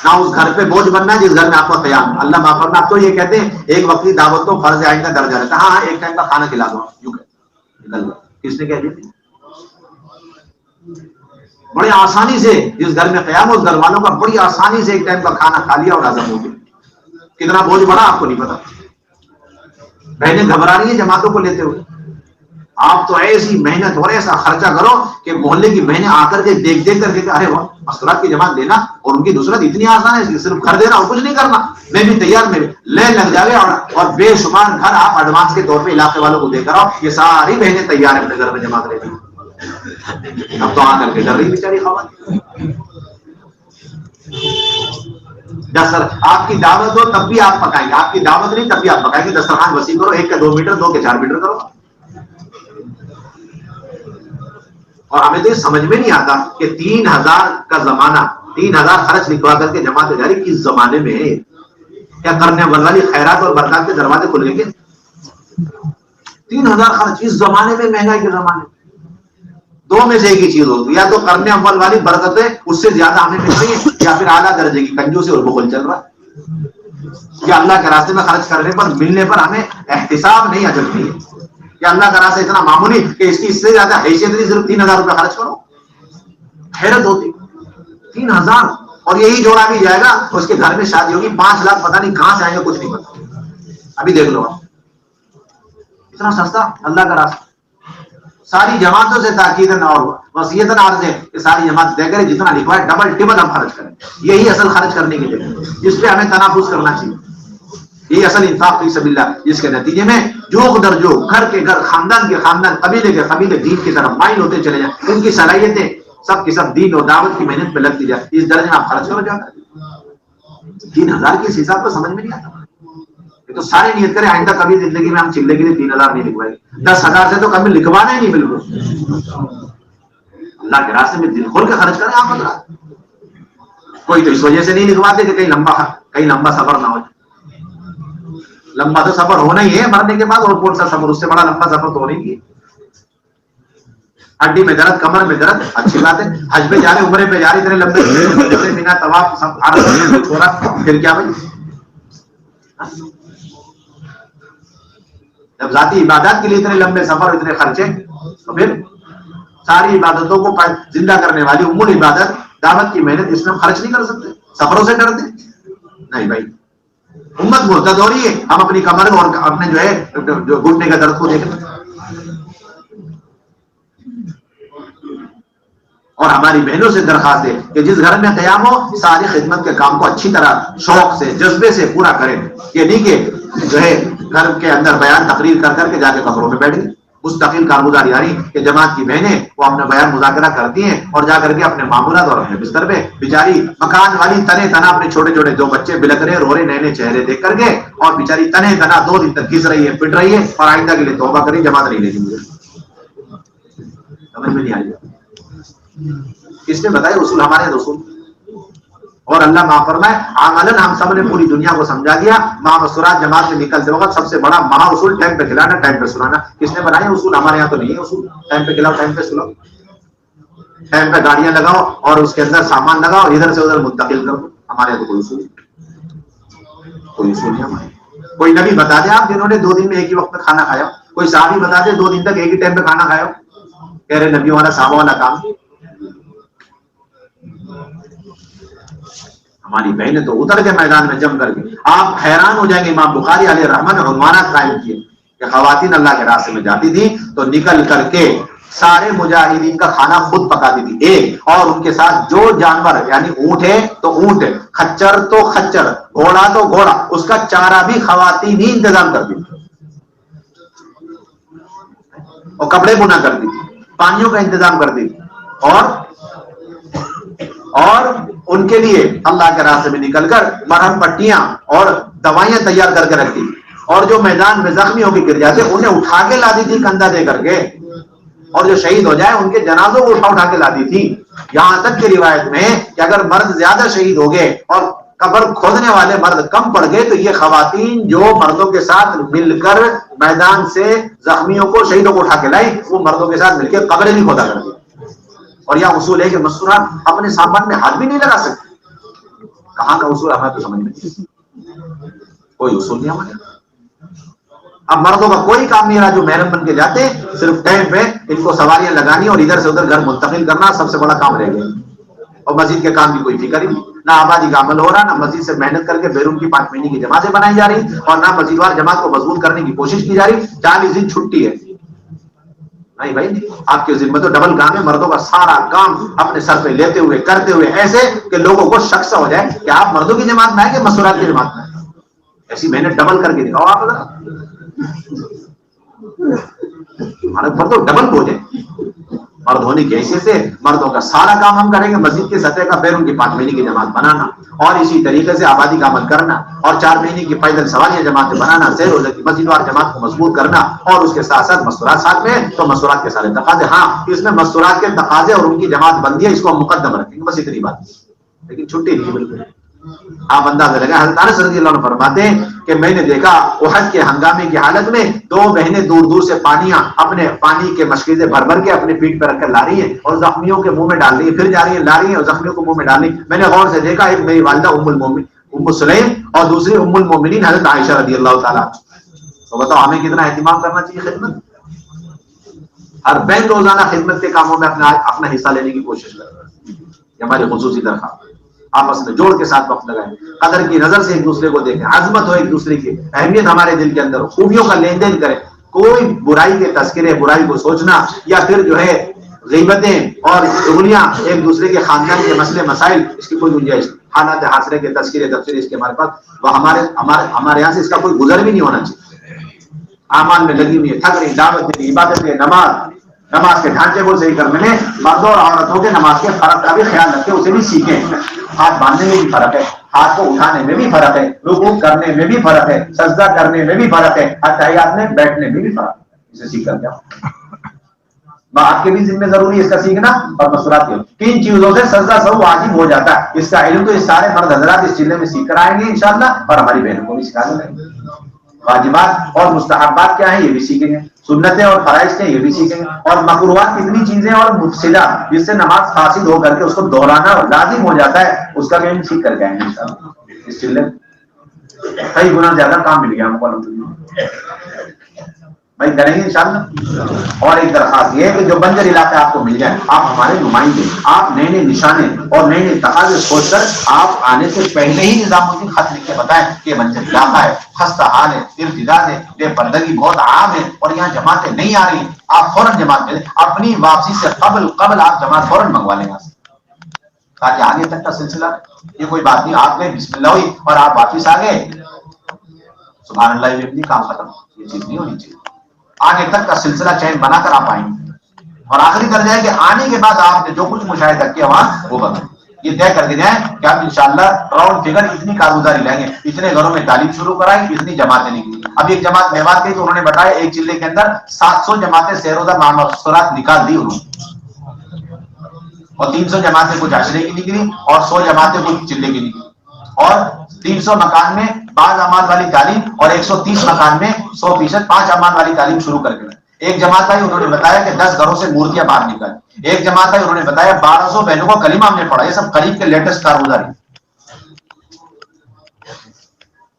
نہ اس گھر پہ بوجھ بننا جس گھر میں آپ کا قیام۔ اللہ معاف فرمائے، آپ تو یہ کہتے ہیں ایک وقت کی دعوت تو فرض عین کا درجہ رہتا ہے، ہاں ایک ٹائم کا کھانا کھلا دو، یوں نکل گیا۔ کس نے کہہ دی؟ بڑی آسانی سے جس گھر میں قیام اس گھر والوں کا بڑی آسانی سے ایک ٹائم کا کھانا کھا لیا اور ہضم ہو گیا۔ کتنا بوجھ بڑا آپ کو نہیں پتا۔ بہنیں گھبرا رہی ہیں جماعتوں کو لیتے ہوئے، آپ تو ایسی محنت اور ایسا خرچہ کرو کہ محلے کی بہنیں آ کر کے دیکھ کر کے ارے واہ، مستورات کی جماعت دینا اور ان کی نصرت اتنی آسان ہے، صرف گھر دینا اور کچھ نہیں کرنا، میں بھی تیار، میں بھی لے لگ جاوے، اور بے شمار گھر آپ ایڈوانس کے طور پہ علاقے والوں کو دے کر آؤ، یہ ساری بہنیں تیار ہیں اپنے گھر میں جماعت رہتی۔ اب تو آ کر کے ڈر رہی بیچاری خواتین۔ آپ کی دعوت ہو تب بھی آپ پکائیں گے، آپ کی دعوت نہیں تب بھی آپ پکائیں گے، دسترخوان وسیع کرو، 1 کا 2 میٹر، 2 کے 4 میٹر کرو۔ اور ہمیں تو یہ سمجھ میں نہیں آتا کہ 3000 کا زمانہ، 3000 خرچ نکلا کر کے جماعت جاری کس زمانے میں ہے؟ کیا کرنے والی خیرات اور برکات کے دروازے کھل گئے؟ 3000 خرچ اس زمانے میں، مہنگائی کے زمانے میں. دو میں سے ایک ہی چیز ہوتی ہے، یا تو قرن اول والی برکتیں اس سے زیادہ ہمیں مل رہی ہے، یا پھر اعلیٰ درجے کی کنجوسی اور بخل چل رہا ہے. یا اللہ کے راستے میں خرچ کرنے پر، ملنے پر ہمیں احتساب نہیں اجر نہیں ہے، یا اللہ کا راستہ اتنا معمولی کہ اس کی اس سے زیادہ حیثیت نہیں، صرف 3000 روپے خرچ کرو. حیرت ہوتی. 3000 اور یہی جوڑا بھی جائے گا تو اس کے گھر میں شادی ہوگی، 5 لاکھ پتہ نہیں کہاں سے آئیں گے، کچھ نہیں پتا. ابھی دیکھ لو آپ، اتنا سستا اللہ کا راستہ. ساری جماعتوں سے تاکیدن اور وصیتاً عرض ہے کہ ساری جماعت دے کرے، جتنا لکھوا ہے ڈبل ٹبل ہم خرچ کریں. یہی اصل خرچ کرنے کی جگہ ہے، جس پہ ہمیں تنافس کرنا چاہیے. یہی اصل انفاق فی سبیل اللہ، جس کے نتیجے میں جوق در جوق، گھر کے گھر، خاندان کے خاندان، قبیلے کے قبیلے دین کی طرف مائل ہوتے چلے جائیں. ان کی صلاحیتیں سب کی سب دین اور دعوت کی محنت میں لگتی جائے. اس درجے میں آپ خرچ کرو جاتا ہے. 3000 کے اس حساب کو سمجھ میں نہیں آتا. تو سارے نیت کریں آئندہ کبھی زندگی میں ہم چلے کے لیے 3000 نہیں لکھوائیں گے. 10,000 سے تو کبھی لکھوانا ہی نہیں بالکل. اللہ کے راستے میں دل کھول کے خرچ کریں آپ حضرات. کوئی تو اس وجہ سے نہیں لکھواتے کہ کہیں لمبا سفر نہ ہو. لمبا تو سفر ہونا ہی ہے مرنے کے بعد، اور کون سا سفر، اس سے بڑا لمبا سفر تو ہونے ہی ہے. ہڈی میں درد، کمر میں درد، اچھی بات ہے. حج پہ جا رہے، عمرے پہ جا رہے، اتنے لمبے بنا طواف سب تھوڑا، پھر کیا بھائی. جب ذاتی عبادات کے لیے اتنے لمبے سفر، اتنے خرچے، تو پھر ساری عبادتوں کو زندہ کرنے والی امور عبادت، دعوت کی محنت، اس میں ہم خرچ نہیں کر سکتے. سفروں سے ڈرتے نہیں بھائی. امت مرتد ہو رہی ہے، ہم اپنی کمر اور اپنے جو ہے جو گھٹنے کا درد کو دیکھ رہے ہیں. اور ہماری بہنوں سے درخواست ہے کہ جس گھر میں قیام ہو، ساری خدمت کے کام کو اچھی طرح شوق سے، جذبے سے پورا کریں. یہ نہیں کہ جو ہے گھر کے اندر بیان تقریر کر کر کے جا کے کمروں میں بیٹھ گئے. مستقل کارگزاری آ رہی کہ جماعت کی بہنیں وہ اپنا بیان مذاکرہ کرتی ہیں اور جا کر کے اپنے معمولات اور اپنے بستر پہ بیچاری مکان والی تنے تنا اپنے چھوٹے چھوٹے 2 بچے بلک رہے، رو رہے، نئے نئے چہرے دیکھ کر کے، اور بیچاری تنے تنا 2 دن تک گھس رہی ہے، پٹ رہی ہے، اور آئندہ کے لیے توبہ کری، جماعت نہیں لے گی. مجھے سمجھ میں نہیں آئی. کس نے بتایا اصول؟ ہمارے اصول. اور اللہ معاف فرمائے، عملاً ہم سب نے پوری دنیا کو سمجھا دیا. معاشرات جماعت میں نکلتے وقت سب سے بڑا مہا اصول ٹائم پہ کھلانا، ٹائم پہ سلانا. کس نے بنایا اصول؟ ہمارے یہاں تو نہیں ہے اصول. ٹائم پہ کھلاؤ، ٹائم پہ سلاؤ، ٹائم پہ گاڑیاں لگاؤ اور اس کے اندر سامان لگاؤ، ادھر سے ادھر منتقل کرو. ہمارے یہاں تو کوئی اصول نہیں. ہمارے کوئی نبی بتا دے آپ جنہوں نے 2 دن میں ایک ہی وقت میں کھانا کھایا. کوئی صحابی بتا دے 2 دن تک ایک ہی ٹائم پہ کھانا کھایا. کہہ رہے نبی والا صحابہ والا کام. ہماری بہنیں تو اتر کے میدان میں جم کر کے، آپ حیران ہو جائیں گے. امام بخاری علیہ رحمت نے عنوانات قائم کیے کہ خواتین اللہ کے راستے میں جاتی تھی تو نکل کر کے سارے مجاہدین کا کھانا خود پکاتی تھی ایک، اور ان کے ساتھ جو جانور، یعنی اونٹ ہے تو اونٹ، خچر تو خچر، گھوڑا تو گھوڑا، اس کا چارہ بھی خواتین ہی انتظام کرتی تھی، اور کپڑے بنا کرتی تھی، پانیوں کا انتظام کرتی تھی، اور ان کے لیے اللہ کے راستے میں نکل کر مرہم پٹیاں اور دوائیاں تیار کر کے رکھتی تھی. اور جو میدان میں زخمی ہو کے گر جاتے انہیں اٹھا کے لاتی تھی کندھا دے کر کے، اور جو شہید ہو جائے ان کے جنازوں کو اٹھا کے لاتی تھی. یہاں تک کہ روایت میں کہ اگر مرد زیادہ شہید ہو گئے اور قبر کھودنے والے مرد کم پڑ گئے تو یہ خواتین جو مردوں کے ساتھ مل کر میدان سے زخمیوں کو، شہیدوں کو اٹھا کے لائی، وہ مردوں کے ساتھ مل کے قبریں نہیں کھودا کرتی. اور یہ اصول ہے کہ مستورات اپنے سامان میں ہاتھ بھی نہیں لگا سکتے. کہاں کا اصول؟ ہمیں تو سمجھ نہیں، کوئی اصول نہیں ہمارے. اب مردوں کا کوئی کام نہیں رہا جو محرم بن کے جاتے، صرف ٹائم پہ ان کو سواریاں لگانی اور ادھر سے ادھر گھر منتقل کرنا سب سے بڑا کام رہ گیا. اور مسجد کے کام کی کوئی فکر ہی نہیں، نہ آبادی کا عمل ہو رہا، نہ مسجد سے محنت کر کے بیرون کی 5 مہینے کی جماعتیں بنائی جا رہی، اور نہ مسجد وار جماعت کو مضبوط کرنے کی کوشش کی جا رہی. 40 دن چھٹی ہے. نہیں بھائی، آپ کے ذمہ تو ڈبل کام ہے. مردوں کا سارا کام اپنے سر پہ لیتے ہوئے، کرتے ہوئے، ایسے کہ لوگوں کو شک سا ہو جائے کہ آپ مردوں کی جماعت میں آئے کہ مسورات کی جماعت میں آئے. ایسی محنت ڈبل کر کے دکھاؤ آپ. ہمارے پر تو ڈبل بوجھ ہے. مرد ہونے کی حیثیت سے مردوں کا سارا کام ہم کریں گے، مسجد کی سطح کا بیرون کی 5 مہینے کی جماعت بنانا، اور اسی طریقے سے آبادی کا عمل کرنا، اور 4 مہینے کی پیدل سواریاں جماعتیں بنانا، سیر روزہ کی مسجد وار جماعت کو مضبوط کرنا، اور اس کے ساتھ ساتھ مستورات ساتھ میں. تو مستورات کے سارے تقاضے، ہاں اس میں مستورات کے تقاضے اور ان کی جماعت بندی ہے، اس کو ہم مقدم رکھیں گے، بس اتنی بات. لیکن چھٹی نہیں بالکل. آپ اندازہ لگا حضرت انس رضی اللہ عنہ فرماتے ہیں کہ میں نے دیکھا احد کے ہنگامے کی حالت میں دو بہنیں دور دور سے اپنے پانی کے مشکیزیں بھر بھر کے اپنے پیٹ پہ رکھ کر لا رہی ہیں اور زخمیوں کے منہ میں ڈال رہی ہیں، پھر جا رہی ہیں لا رہی ہیں اور زخمیوں کو منہ میں ڈال رہی ہیں۔ میں نے غور سے دیکھا ایک میری والدہ ام سلیم اور دوسری ام المومنین حضرت عائشہ رضی اللہ تعالیٰ۔ تو بتاؤ ہمیں کتنا اہتمام کرنا چاہیے خدمت۔ ہر بہن روزانہ خدمت کے کاموں میں اپنا حصہ لینے کی کوشش کر رہا ہے، یہ ہماری خصوصی درخواست۔ آپس میں جوڑ کے ساتھ وقت لگائیں، قدر کی نظر سے ایک دوسرے کو دیکھیں، عظمت ہو ایک دوسرے کی، اہمیت ہمارے دل کے اندر ہو، خوبیوں کا لین دین کریں۔ کوئی برائی کے تذکرے، برائی کو سوچنا یا پھر جو ہے غیبتیں اور چغلیاں، ایک دوسرے کے خاندان کے مسئلے مسائل، اس کی کوئی گنجائش نہیں۔ حالات حاضرے کے تذکرے تفسیر اس کے ہمارے پاس وہ ہمارے یہاں سے اس کا کوئی گزر بھی نہیں ہونا چاہیے۔ اعمال میں لگی ہوئی ہے، تھک رہی، دعوت دی، عبادت ہے، نماز کے ڈھانچے کو صحیح کرنے میں مردوں اور عورتوں کے نماز کے فرق کا بھی خیال رکھیں، اسے بھی سیکھیں۔ ہاتھ باندھنے میں بھی فرق ہے، ہاتھ کو اٹھانے میں بھی فرق ہے، رکوع کرنے میں بھی فرق ہے، سجدہ کرنے میں بھی فرق ہے، اتحیات میں بیٹھنے میں بھی فرق ہے، اسے سیکھ کر جاؤ۔ آپ کے بھی ذمہ ضروری ہے اس کا سیکھنا اور مسورات کے۔ 3 چیزوں سے سجدہ سہو واجب ہو جاتا ہے، اس کا علم تو اس سارے مرد حضرات اس چیزیں میں سیکھ کر آئیں گے انشاءاللہ، اور ہماری بہنوں کو بھی سکھا دیں گے۔ واجبات اور مستحبات کیا ہیں یہ بھی سیکھیں گے، سنتیں اور فرائض کیا یہ بھی سیکھیں گے، اور مکروہات کتنی چیزیں اور مفسدات جس سے نماز فاسد ہو کر کے اس کو دہرانا لازم ہو جاتا ہے، اس کا بھی ہم سیکھ کر کے آئیں گے انشاءاللہ۔ اس چلے کئی گنا زیادہ کام مل گیا ہم کو الحمدللہ، بھائی کریں گے انشاءاللہ۔ اور ایک درخواست یہ ہے کہ جو بنجر علاقے آپ کو مل جائے، آپ ہمارے نمائندے، آپ نئے نئے نشانے اور نئے نئے تقاضے سوچ کر آپ آنے سے پہلے ہی نظام الدین خط لکھ کے بتائیں کہ یہ بنجر علاقہ ہے، خستہ حال ہے، ارتداد ہے، بے پردگی بہت عام ہے اور یہاں جماعتیں نہیں آ رہی، آپ فوراً جماعت میں اپنی واپسی سے قبل آپ جماعت فوراً منگوا لیں گا، تاکہ آگے تک کا سلسلہ یہ کوئی بات نہیں، آپ گئے بسم اللہ ہوئی اور آپ واپس آ گئے سبحان اللہ یہ بھی کام ختم، یہ چیز نہیں ہونی چاہیے۔ آگے تک کا سلسلہ چین بنا کر آپ آئیں گے، اور آخری درجہ ہے کہ آنے کے بعد آپ نے جو کچھ مشاہدہ کیا وہاں وہ بدلیں، یہ طے کر کے جائیں کہ آپ انشاءاللہ راؤنڈ فگر اتنی کارگزاری لیں گے، اتنے گھروں میں تعلیم شروع کرائی، اتنی جماعتیں نکلی۔ اب ایک جماعت میوات گئی تو انہوں نے بتایا ایک چلے کے اندر 700 جماعتیں سیروزہ معمورات نکال دی انہوں نے، اور 300 جماعتیں کچھ عشرے کی نکلی اور 100 جماعتیں کچھ چلے کی نکلی، اور 300 مکان میں 5 اعمال والی تعلیم اور 130 مکان میں 100% 5 اعمال والی تعلیم شروع کر کے۔ ایک جماعت آئی انہوں نے بتایا کہ 10 گھروں سے مورتیاں باہر نکل، ایک جماعت آئی انہوں نے بتایا 1200 بہنوں کو کلمہ ہم نے پڑھا۔ یہ سب قریب کے لیٹسٹ کارگزاری،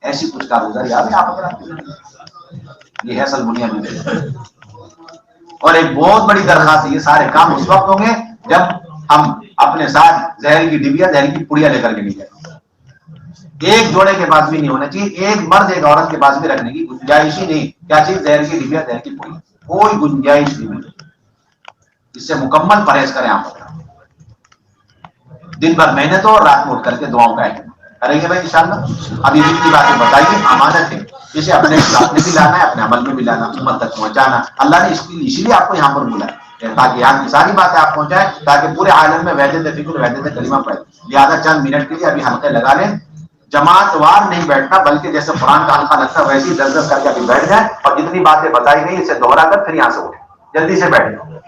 ایسی کچھ کارگزاری آ گئی آپ اگر یہ ہے اصل بنیادی۔ اور ایک بہت بڑی درخواست ہے، یہ سارے کام اس وقت ہوں گے جب ہم اپنے ساتھ زہر کی ڈبیا زہر کی پڑیا لے کر کے نہیں جائیں۔ ایک جوڑے کے پاس بھی نہیں ہونا چاہیے، ایک مرد ایک عورت کے پاس بھی رکھنے کی گنجائش ہی نہیں۔ کیا چیز؟ زہر کی ڈبیا زہر کی پڑیا، کوئی گنجائش نہیں ملتی، اس سے مکمل پرہیز کریں آپ۔ دن بھر محنت اور رات میں اٹھ کر کے دعاؤں کا اہتمام کریں گے بھائی انشاءاللہ۔ ابھی جن کی باتیں بتائیے امانت ہے، اسے اپنے اخلاق میں بھی لانا ہے، اپنے عمل میں بھی لانا، امت تک پہنچانا۔ اللہ نے اسی لیے آپ کو یہاں پر بلایا تاکہ یہاں کی ساری باتیں آپ پہنچائیں، تاکہ پورے عالم میں وحدت فکر وحدت کلمہ پڑے۔ لہٰذا چند منٹ کے لیے ابھی حلقے لگا لیں، جماعت وار نہیں بیٹھنا بلکہ جیسے قرآن کا حلقہ لگتا ہے ویسے ہی 10 کر کے ابھی بیٹھ جائیں، اور جتنی باتیں بتائی گئی اسے دوہرا کر پھر یہاں سے اٹھیں، جلدی سے بیٹھ جائیں۔